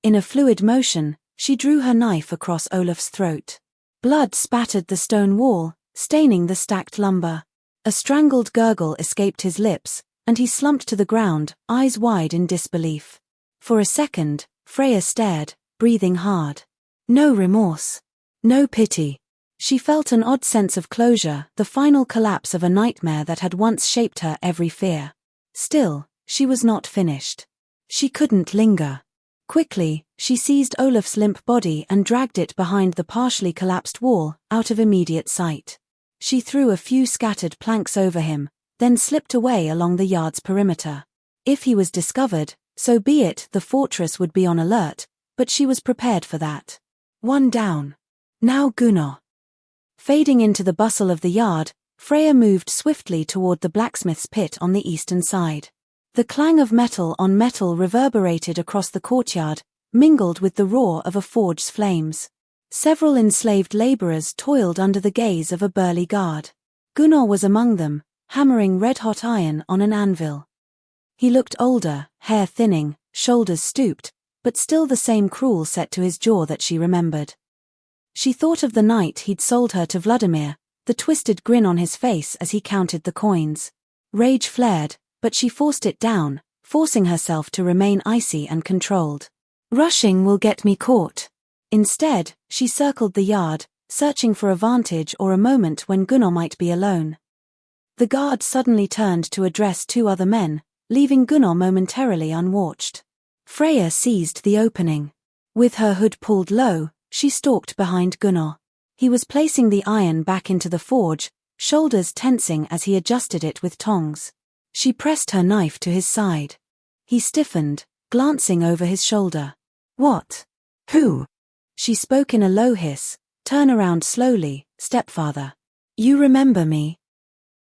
In a fluid motion, she drew her knife across Olaf's throat. Blood spattered the stone wall, staining the stacked lumber. A strangled gurgle escaped his lips, and he slumped to the ground, eyes wide in disbelief. For a second, Freya stared, breathing hard. No remorse. No pity. She felt an odd sense of closure, the final collapse of a nightmare that had once shaped her every fear. Still, she was not finished. She couldn't linger. Quickly, she seized Olaf's limp body and dragged it behind the partially collapsed wall, out of immediate sight. She threw a few scattered planks over him, then slipped away along the yard's perimeter. If he was discovered, so be it, the fortress would be on alert, but she was prepared for that. One down. Now Gunnar. Fading into the bustle of the yard, Freya moved swiftly toward the blacksmith's pit on the eastern side. The clang of metal on metal reverberated across the courtyard, mingled with the roar of a forge's flames. Several enslaved laborers toiled under the gaze of a burly guard. Gunnar was among them, hammering red-hot iron on an anvil. He looked older, hair thinning, shoulders stooped, but still the same cruel set to his jaw that she remembered. She thought of the night he'd sold her to Vladimir, the twisted grin on his face as he counted the coins. Rage flared, but she forced it down, forcing herself to remain icy and controlled. Rushing will get me caught. Instead, she circled the yard, searching for a vantage or a moment when Gunnar might be alone. The guard suddenly turned to address two other men, leaving Gunnar momentarily unwatched. Freya seized the opening. With her hood pulled low, she stalked behind Gunnar. He was placing the iron back into the forge, shoulders tensing as he adjusted it with tongs. She pressed her knife to his side. He stiffened, glancing over his shoulder. What? Who? She spoke in a low hiss. Turn around slowly, stepfather. You remember me?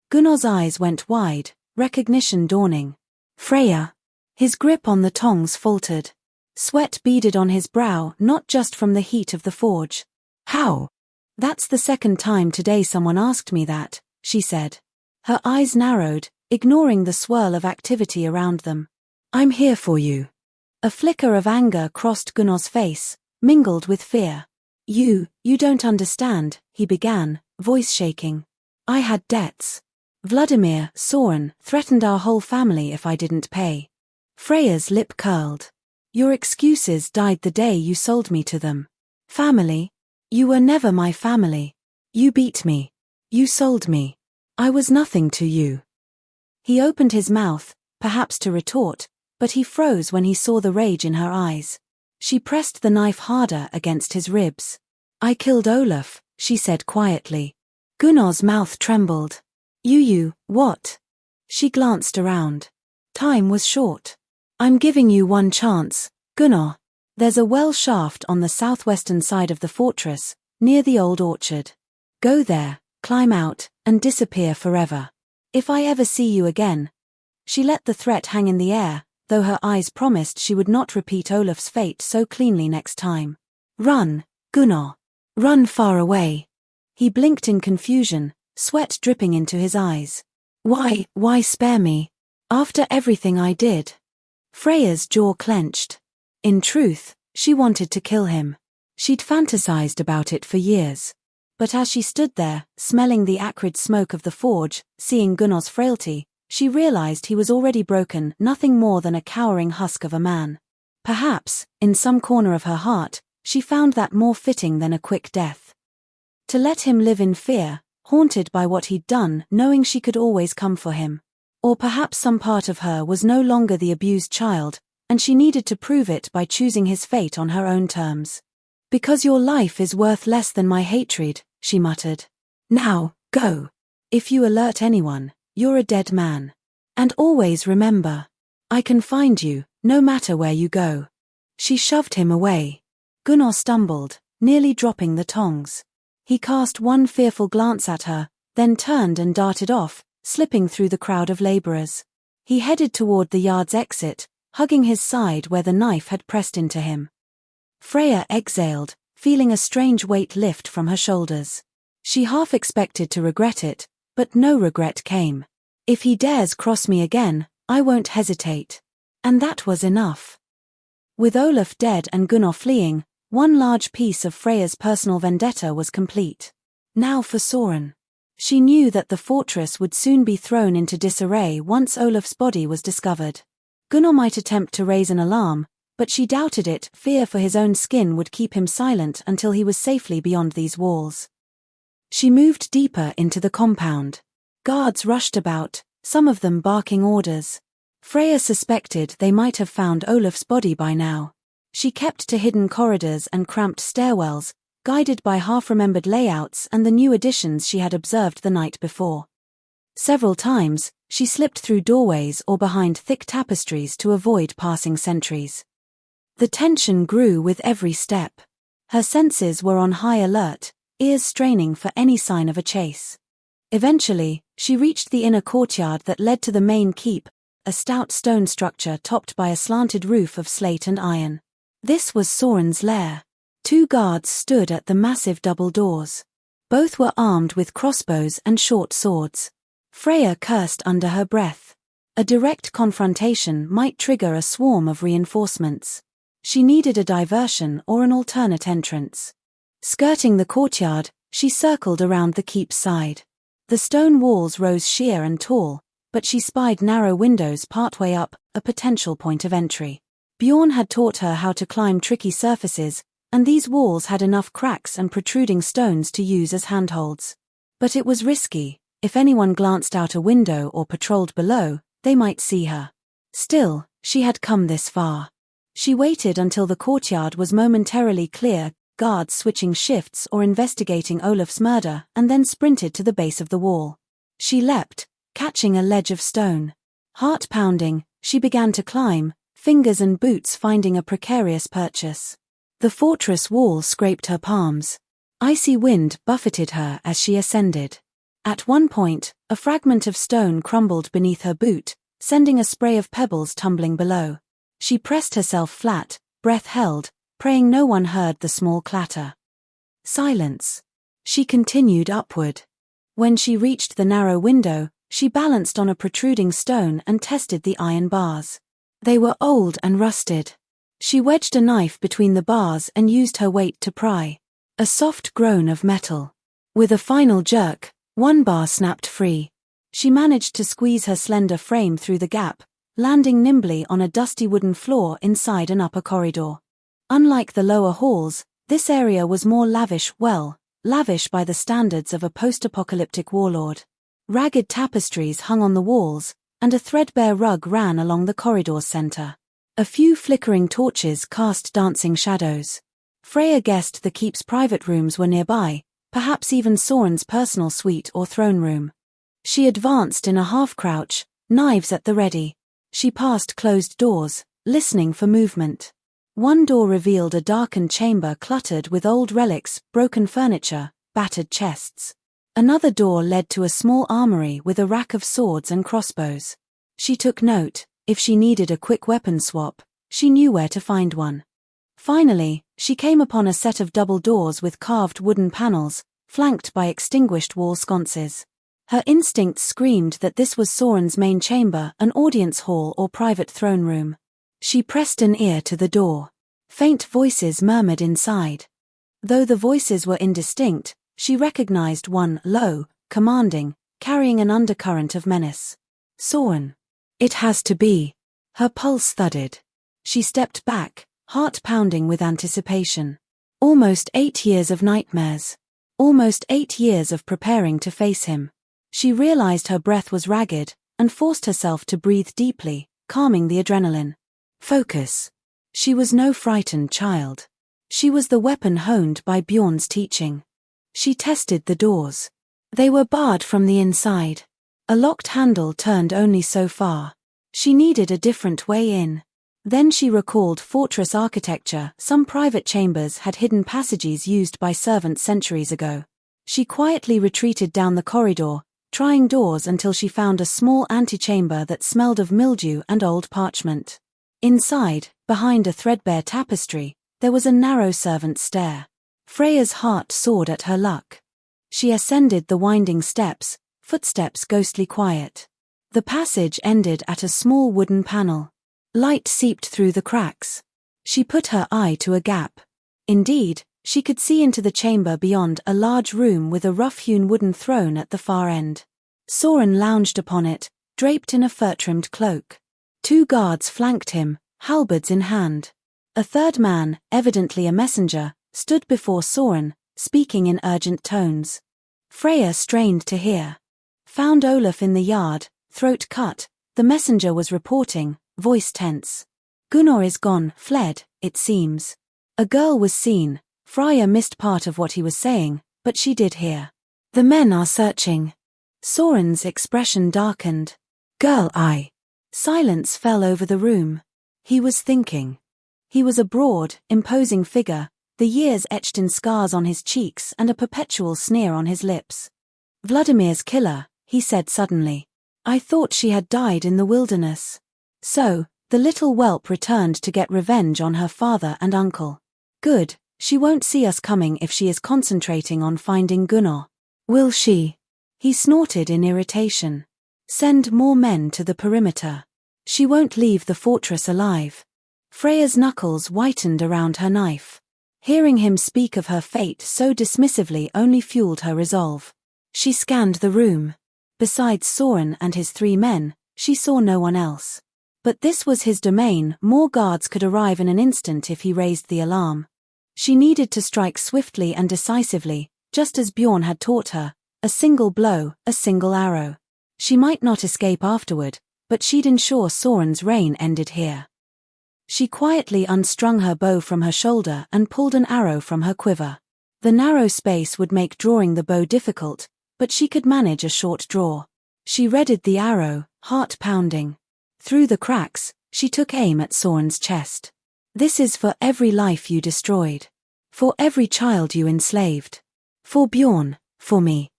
Gunnar's eyes went wide, recognition dawning. Freya. His grip on the tongs faltered. Sweat beaded on his brow, not just from the heat of the forge. How? That's the second time today someone asked me that, she said. Her eyes narrowed, ignoring the swirl of activity around them. I'm here for you. A flicker of anger crossed Gunnar's face, mingled with fear. You don't understand, he began, voice shaking. I had debts. Vladimir, Soren, threatened our whole family if I didn't pay. Freya's lip curled. Your excuses died the day you sold me to them. Family? You were never my family. You beat me. You sold me. I was nothing to you. He opened his mouth, perhaps to retort, but he froze when he saw the rage in her eyes. She pressed the knife harder against his ribs. I killed Olaf, she said quietly. Gunnar's mouth trembled. You, what? She glanced around. Time was short. I'm giving you one chance, Gunnar. There's a well shaft on the southwestern side of the fortress, near the old orchard. Go there, climb out, and disappear forever. If I ever see you again. She let the threat hang in the air, though her eyes promised she would not repeat Olaf's fate so cleanly next time. Run, Gunnar. Run far away. He blinked in confusion, sweat dripping into his eyes. Why spare me? After everything I did. Freya's jaw clenched. In truth, she wanted to kill him. She'd fantasized about it for years. But as she stood there, smelling the acrid smoke of the forge, seeing Gunnar's frailty, she realized he was already broken, nothing more than a cowering husk of a man. Perhaps, in some corner of her heart, she found that more fitting than a quick death. To let him live in fear, haunted by what he'd done, knowing she could always come for him. Or perhaps some part of her was no longer the abused child, and she needed to prove it by choosing his fate on her own terms. Because your life is worth less than my hatred, she muttered. Now, go. If you alert anyone, you're a dead man. And always remember, I can find you, no matter where you go. She shoved him away. Gunnar stumbled, nearly dropping the tongs. He cast one fearful glance at her, then turned and darted off, slipping through the crowd of laborers. He headed toward the yard's exit, hugging his side where the knife had pressed into him. Freya exhaled, feeling a strange weight lift from her shoulders. She half expected to regret it, but no regret came. If he dares cross me again, I won't hesitate. And that was enough. With Olaf dead and Gunnar fleeing, one large piece of Freya's personal vendetta was complete. Now for Soren. She knew that the fortress would soon be thrown into disarray once Olaf's body was discovered. Gunnar might attempt to raise an alarm, but she doubted it. Fear for his own skin would keep him silent until he was safely beyond these walls. She moved deeper into the compound. Guards rushed about, some of them barking orders. Freya suspected they might have found Olaf's body by now. She kept to hidden corridors and cramped stairwells, guided by half-remembered layouts and the new additions she had observed the night before. Several times, she slipped through doorways or behind thick tapestries to avoid passing sentries. The tension grew with every step. Her senses were on high alert, ears straining for any sign of a chase. Eventually, she reached the inner courtyard that led to the main keep, a stout stone structure topped by a slanted roof of slate and iron. This was Soren's lair. 2 guards stood at the massive double doors. Both were armed with crossbows and short swords. Freya cursed under her breath. A direct confrontation might trigger a swarm of reinforcements. She needed a diversion or an alternate entrance. Skirting the courtyard, she circled around the keep's side. The stone walls rose sheer and tall, but she spied narrow windows partway up, a potential point of entry. Bjorn had taught her how to climb tricky surfaces, and these walls had enough cracks and protruding stones to use as handholds. But it was risky. If anyone glanced out a window or patrolled below, they might see her. Still, she had come this far. She waited until the courtyard was momentarily clear, guards switching shifts or investigating Olaf's murder, and then sprinted to the base of the wall. She leapt, catching a ledge of stone. Heart pounding, she began to climb, fingers and boots finding a precarious purchase. The fortress wall scraped her palms. Icy wind buffeted her as she ascended. At one point, a fragment of stone crumbled beneath her boot, sending a spray of pebbles tumbling below. She pressed herself flat, breath held, praying no one heard the small clatter. Silence. She continued upward. When she reached the narrow window, she balanced on a protruding stone and tested the iron bars. They were old and rusted. She wedged a knife between the bars and used her weight to pry. A soft groan of metal. With a final jerk, one bar snapped free. She managed to squeeze her slender frame through the gap, landing nimbly on a dusty wooden floor inside an upper corridor. Unlike the lower halls, this area was more lavish by the standards of a post-apocalyptic warlord. Ragged tapestries hung on the walls, and a threadbare rug ran along the corridor's center. A few flickering torches cast dancing shadows. Freya guessed the keep's private rooms were nearby, perhaps even Soren's personal suite or throne room. She advanced in a half-crouch, knives at the ready. She passed closed doors, listening for movement. One door revealed a darkened chamber cluttered with old relics, broken furniture, battered chests. Another door led to a small armory with a rack of swords and crossbows. She took note. If she needed a quick weapon swap, she knew where to find one. Finally, she came upon a set of double doors with carved wooden panels, flanked by extinguished wall sconces. Her instincts screamed that this was Soren's main chamber, an audience hall or private throne room. She pressed an ear to the door. Faint voices murmured inside. Though the voices were indistinct, she recognized one, low, commanding, carrying an undercurrent of menace. Soren. It has to be. Her pulse thudded. She stepped back, heart pounding with anticipation. Almost 8 years of nightmares. Almost 8 years of preparing to face him. She realized her breath was ragged, and forced herself to breathe deeply, calming the adrenaline. Focus. She was no frightened child. She was the weapon honed by Bjorn's teaching. She tested the doors. They were barred from the inside. A locked handle turned only so far. She needed a different way in. Then she recalled fortress architecture. Some private chambers had hidden passages used by servants centuries ago. She quietly retreated down the corridor, trying doors until she found a small antechamber that smelled of mildew and old parchment. Inside, behind a threadbare tapestry, there was a narrow servant's stair. Freya's heart soared at her luck. She ascended the winding steps, footsteps ghostly quiet. The passage ended at a small wooden panel. Light seeped through the cracks. She put her eye to a gap. Indeed, she could see into the chamber beyond, a large room with a rough-hewn wooden throne at the far end. Soren lounged upon it, draped in a fur-trimmed cloak. 2 guards flanked him, halberds in hand. A third man, evidently a messenger, stood before Soren, speaking in urgent tones. Freya strained to hear. Found Olaf in the yard, throat cut, the messenger was reporting, voice tense. Gunnar is gone, fled, it seems. A girl was seen. Freya missed part of what he was saying, but she did hear. The men are searching. Soren's expression darkened. Girl, Silence fell over the room. He was thinking. He was a broad, imposing figure, the years etched in scars on his cheeks and a perpetual sneer on his lips. Vladimir's killer, he said suddenly. I thought she had died in the wilderness. So, the little whelp returned to get revenge on her father and uncle. Good, she won't see us coming if she is concentrating on finding Gunnar. Will she? He snorted in irritation. Send more men to the perimeter. She won't leave the fortress alive. Freya's knuckles whitened around her knife. Hearing him speak of her fate so dismissively only fueled her resolve. She scanned the room. Besides Soren and his 3 men, she saw no one else. But this was his domain, more guards could arrive in an instant if he raised the alarm. She needed to strike swiftly and decisively, just as Bjorn had taught her, a single blow, a single arrow. She might not escape afterward, but she'd ensure Soren's reign ended here. She quietly unstrung her bow from her shoulder and pulled an arrow from her quiver. The narrow space would make drawing the bow difficult, but she could manage a short draw. She readied the arrow, heart pounding. Through the cracks, she took aim at Soren's chest. This is for every life you destroyed. For every child you enslaved. For Bjorn, for me.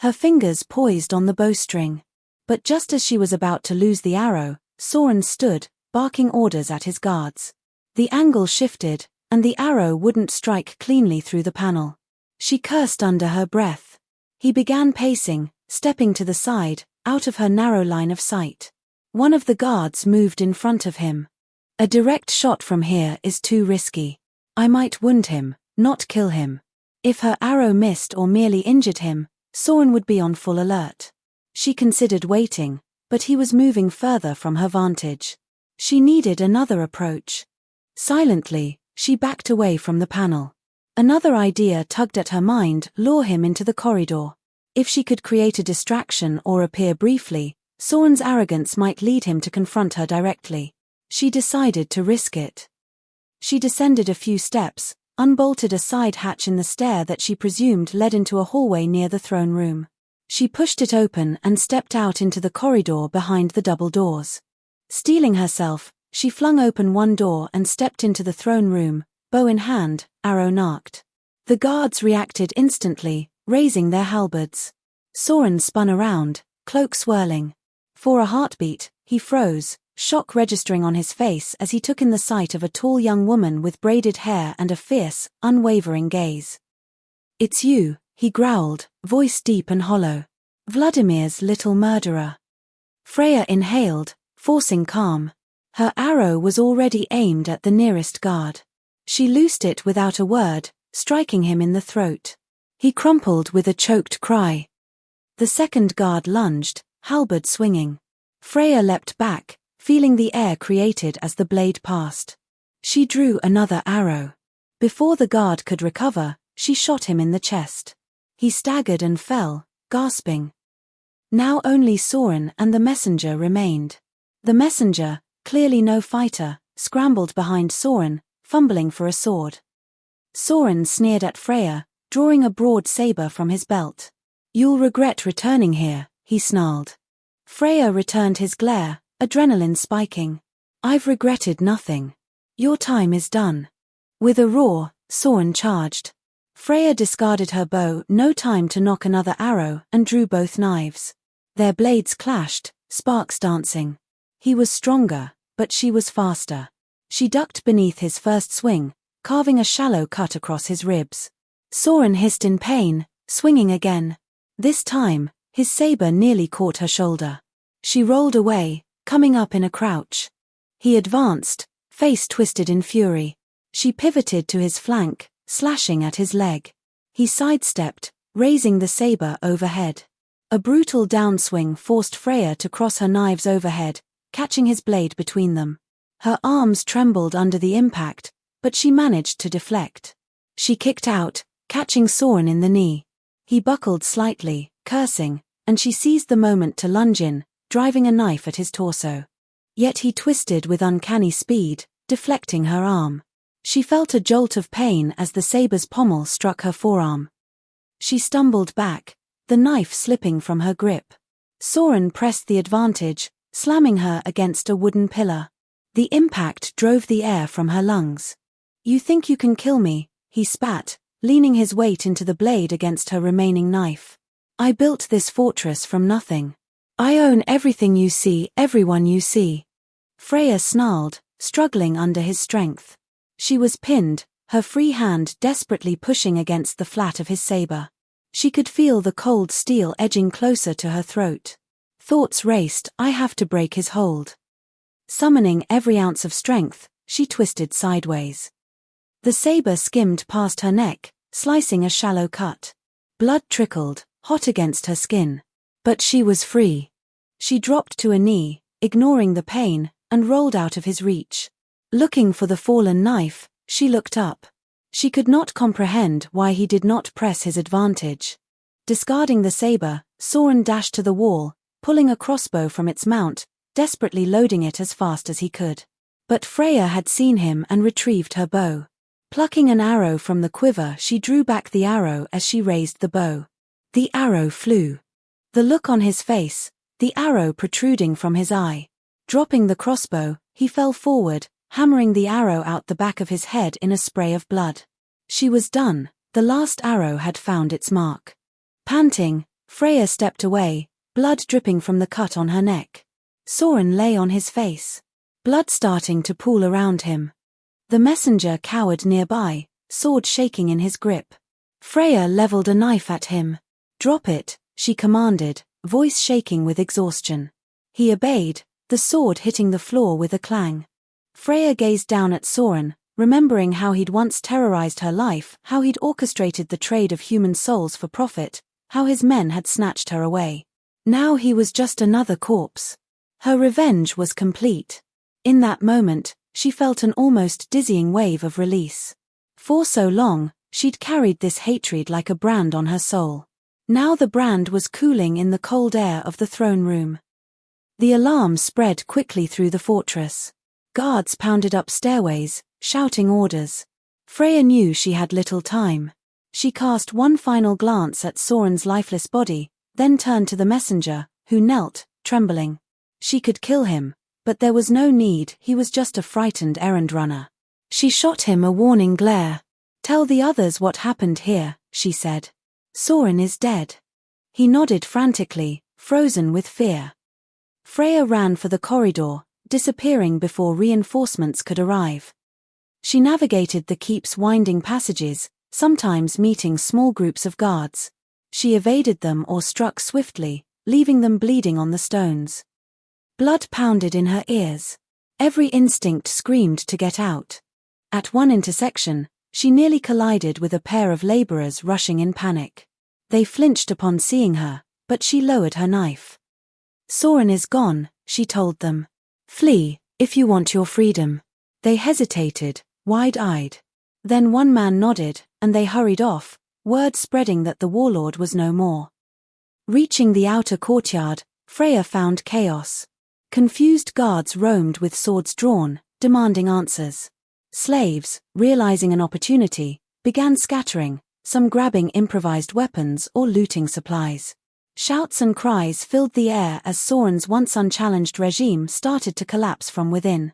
Her fingers poised on the bowstring. But just as she was about to lose the arrow, Soren stood, barking orders at his guards. The angle shifted, and the arrow wouldn't strike cleanly through the panel. She cursed under her breath. He began pacing, stepping to the side, out of her narrow line of sight. One of the guards moved in front of him. A direct shot from here is too risky. I might wound him, not kill him. If her arrow missed or merely injured him, Soren would be on full alert. She considered waiting, but he was moving further from her vantage. She needed another approach. Silently, she backed away from the panel. Another idea tugged at her mind, lure him into the corridor. If she could create a distraction or appear briefly, Soren's arrogance might lead him to confront her directly. She decided to risk it. She descended a few steps, unbolted a side hatch in the stair that she presumed led into a hallway near the throne room. She pushed it open and stepped out into the corridor behind the double doors. Steeling herself, she flung open one door and stepped into the throne room, bow in hand, arrow narked. The guards reacted instantly, raising their halberds. Soren spun around, cloak swirling. For a heartbeat, he froze, shock registering on his face as he took in the sight of a tall young woman with braided hair and a fierce, unwavering gaze. "It's you," he growled, voice deep and hollow. "Vladimir's little murderer." Freya inhaled, forcing calm. Her arrow was already aimed at the nearest guard. She loosed it without a word, striking him in the throat. He crumpled with a choked cry. The second guard lunged, halberd swinging. Freya leapt back, feeling the air created as the blade passed. She drew another arrow. Before the guard could recover, she shot him in the chest. He staggered and fell, gasping. Now only Soren and the messenger remained. The messenger, clearly no fighter, scrambled behind Soren, fumbling for a sword. Soren sneered at Freya, drawing a broad saber from his belt. "You'll regret returning here," he snarled. Freya returned his glare, adrenaline spiking. "I've regretted nothing. Your time is done." With a roar, Soren charged. Freya discarded her bow, no time to knock another arrow, and drew both knives. Their blades clashed, sparks dancing. He was stronger, but she was faster. She ducked beneath his first swing, carving a shallow cut across his ribs. Soren hissed in pain, swinging again. This time, his saber nearly caught her shoulder. She rolled away, coming up in a crouch. He advanced, face twisted in fury. She pivoted to his flank, slashing at his leg. He sidestepped, raising the saber overhead. A brutal downswing forced Freya to cross her knives overhead, catching his blade between them. Her arms trembled under the impact, but she managed to deflect. She kicked out, catching Soren in the knee. He buckled slightly, cursing, and she seized the moment to lunge in, driving a knife at his torso. Yet he twisted with uncanny speed, deflecting her arm. She felt a jolt of pain as the saber's pommel struck her forearm. She stumbled back, the knife slipping from her grip. Soren pressed the advantage, slamming her against a wooden pillar. The impact drove the air from her lungs. "You think you can kill me," he spat, leaning his weight into the blade against her remaining knife. "I built this fortress from nothing. I own everything you see, everyone you see." Freya snarled, struggling under his strength. She was pinned, her free hand desperately pushing against the flat of his saber. She could feel the cold steel edging closer to her throat. Thoughts raced, "I have to break his hold." Summoning every ounce of strength, she twisted sideways. The saber skimmed past her neck, slicing a shallow cut. Blood trickled, hot against her skin. But she was free. She dropped to a knee, ignoring the pain, and rolled out of his reach. Looking for the fallen knife, she looked up. She could not comprehend why he did not press his advantage. Discarding the saber, Soren dashed to the wall, pulling a crossbow from its mount, desperately loading it as fast as he could. But Freya had seen him and retrieved her bow. Plucking an arrow from the quiver, she drew back the arrow as she raised the bow. The arrow flew. The look on his face, the arrow protruding from his eye. Dropping the crossbow, he fell forward, hammering the arrow out the back of his head in a spray of blood. She was done, the last arrow had found its mark. Panting, Freya stepped away, blood dripping from the cut on her neck. Soren lay on his face, blood starting to pool around him. The messenger cowered nearby, sword shaking in his grip. Freya leveled a knife at him. "Drop it," she commanded, voice shaking with exhaustion. He obeyed, the sword hitting the floor with a clang. Freya gazed down at Soren, remembering how he'd once terrorized her life, how he'd orchestrated the trade of human souls for profit, how his men had snatched her away. Now he was just another corpse. Her revenge was complete. In that moment, she felt an almost dizzying wave of release. For so long, she'd carried this hatred like a brand on her soul. Now the brand was cooling in the cold air of the throne room. The alarm spread quickly through the fortress. Guards pounded up stairways, shouting orders. Freya knew she had little time. She cast one final glance at Soren's lifeless body, then turned to the messenger, who knelt, trembling. She could kill him, but there was no need, he was just a frightened errand runner. She shot him a warning glare. "Tell the others what happened here," she said. "Soren is dead." He nodded frantically, frozen with fear. Freya ran for the corridor, disappearing before reinforcements could arrive. She navigated the keep's winding passages, sometimes meeting small groups of guards. She evaded them or struck swiftly, leaving them bleeding on the stones. Blood pounded in her ears. Every instinct screamed to get out. At one intersection, she nearly collided with a pair of laborers rushing in panic. They flinched upon seeing her, but she lowered her knife. "Soren is gone," she told them. "Flee, if you want your freedom." They hesitated, wide-eyed. Then one man nodded, and they hurried off, word spreading that the warlord was no more. Reaching the outer courtyard, Freya found chaos. Confused guards roamed with swords drawn, demanding answers. Slaves, realizing an opportunity, began scattering, some grabbing improvised weapons or looting supplies. Shouts and cries filled the air as Soren's once unchallenged regime started to collapse from within.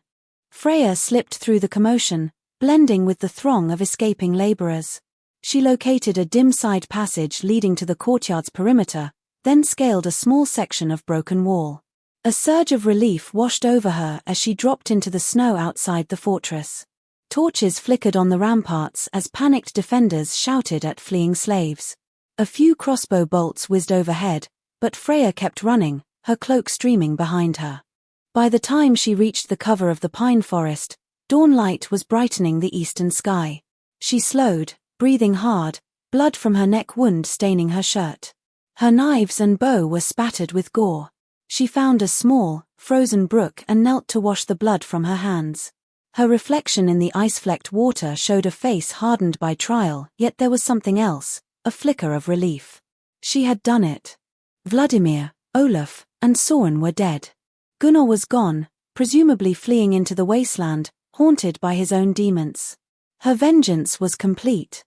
Freya slipped through the commotion, blending with the throng of escaping laborers. She located a dim side passage leading to the courtyard's perimeter, then scaled a small section of broken wall. A surge of relief washed over her as she dropped into the snow outside the fortress. Torches flickered on the ramparts as panicked defenders shouted at fleeing slaves. A few crossbow bolts whizzed overhead, but Freya kept running, her cloak streaming behind her. By the time she reached the cover of the pine forest, dawn light was brightening the eastern sky. She slowed, breathing hard, blood from her neck wound staining her shirt. Her knives and bow were spattered with gore. She found a small, frozen brook and knelt to wash the blood from her hands. Her reflection in the ice-flecked water showed a face hardened by trial, yet there was something else, a flicker of relief. She had done it. Vladimir, Olaf, and Soren were dead. Gunnar was gone, presumably fleeing into the wasteland, haunted by his own demons. Her vengeance was complete.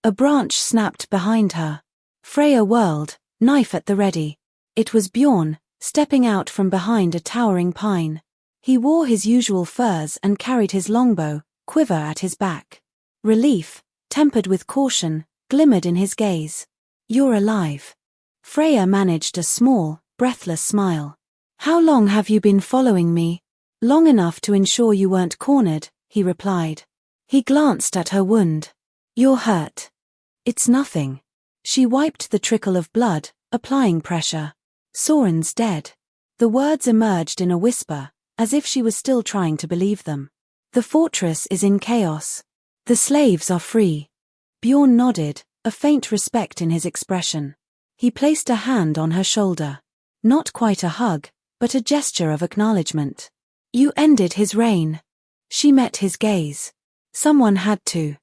A branch snapped behind her. Freya whirled, knife at the ready. It was Bjorn, stepping out from behind a towering pine. He wore his usual furs and carried his longbow, quiver at his back. Relief, tempered with caution, glimmered in his gaze. "You're alive." Freya managed a small, breathless smile. "How long have you been following me?" "Long enough to ensure you weren't cornered," he replied. He glanced at her wound. "You're hurt." "It's nothing." She wiped the trickle of blood, applying pressure. "Soren's dead." The words emerged in a whisper, as if she was still trying to believe them. "The fortress is in chaos. The slaves are free." Bjorn nodded, a faint respect in his expression. He placed a hand on her shoulder. Not quite a hug, but a gesture of acknowledgement. You ended his reign. She met his gaze. Someone had to.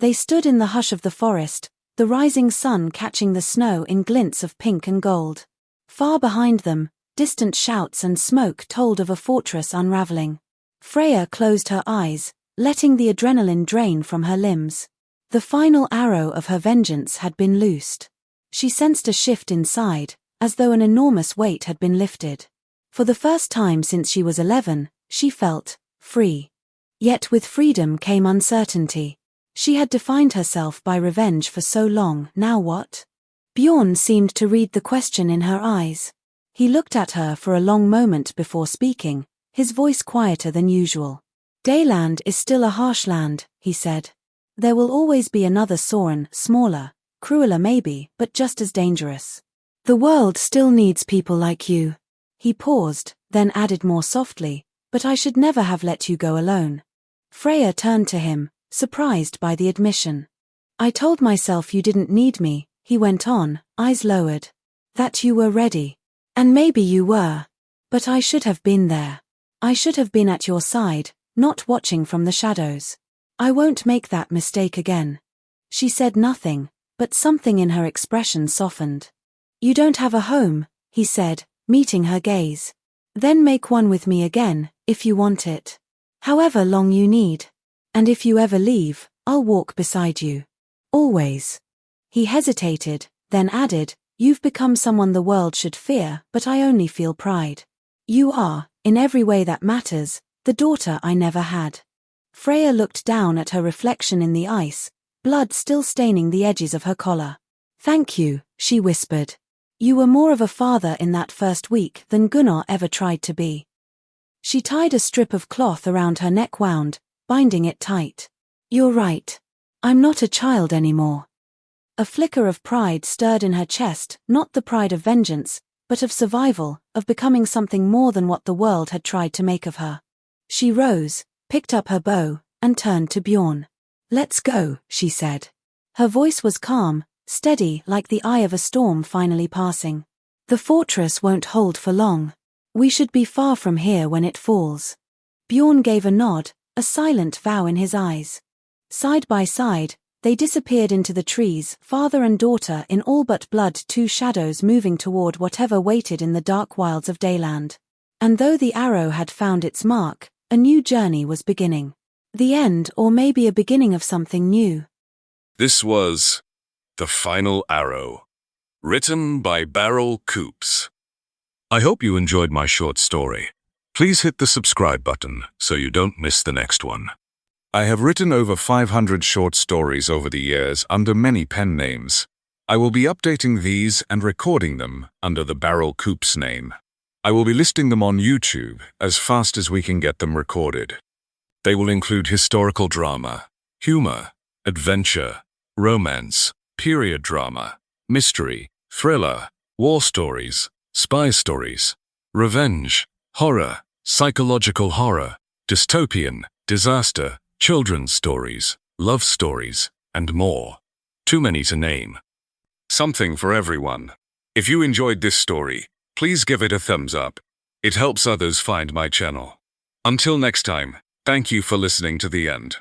They stood in the hush of the forest, the rising sun catching the snow in glints of pink and gold. Far behind them, distant shouts and smoke told of a fortress unraveling. Freya closed her eyes, letting the adrenaline drain from her limbs. The final arrow of her vengeance had been loosed. She sensed a shift inside, as though an enormous weight had been lifted. For the first time since she was 11, she felt free. Yet with freedom came uncertainty. She had defined herself by revenge for so long, now what? Bjorn seemed to read the question in her eyes. He looked at her for a long moment before speaking, his voice quieter than usual. Dayland is still a harsh land, he said. There will always be another Soren, smaller, crueler maybe, but just as dangerous. The world still needs people like you. He paused, then added more softly, but I should never have let you go alone. Freya turned to him, surprised by the admission. I told myself you didn't need me, he went on, eyes lowered. That you were ready. And maybe you were. But I should have been there. I should have been at your side, not watching from the shadows. I won't make that mistake again. She said nothing, but something in her expression softened. You don't have a home, he said, meeting her gaze. Then make one with me again, if you want it. However long you need. And if you ever leave, I'll walk beside you. Always. He hesitated, then added, You've become someone the world should fear, but I only feel pride. You are, in every way that matters, the daughter I never had. Freya looked down at her reflection in the ice, blood still staining the edges of her collar. Thank you, she whispered. You were more of a father in that first week than Gunnar ever tried to be. She tied a strip of cloth around her neck wound, binding it tight. You're right. I'm not a child anymore. A flicker of pride stirred in her chest, not the pride of vengeance, but of survival, of becoming something more than what the world had tried to make of her. She rose, picked up her bow, and turned to Bjorn. Let's go, she said. Her voice was calm, steady like the eye of a storm finally passing. The fortress won't hold for long. We should be far from here when it falls. Bjorn gave a nod, a silent vow in his eyes. Side by side, they disappeared into the trees, father and daughter in all but blood, two shadows moving toward whatever waited in the dark wilds of Dayland. And though the arrow had found its mark, a new journey was beginning. The end, or maybe a beginning of something new. This was The Final Arrow, written by Barrel Coops. I hope you enjoyed my short story. Please hit the subscribe button so you don't miss the next one. I have written over 500 short stories over the years under many pen names. I will be updating these and recording them under the Barrel Coops name. I will be listing them on YouTube as fast as we can get them recorded. They will include historical drama, humor, adventure, romance, period drama, mystery, thriller, war stories, spy stories, revenge, horror, psychological horror, dystopian, disaster, children's stories, love stories, and more. Too many to name. Something for everyone. If you enjoyed this story, please give it a thumbs up. It helps others find my channel. Until next time, thank you for listening to the end.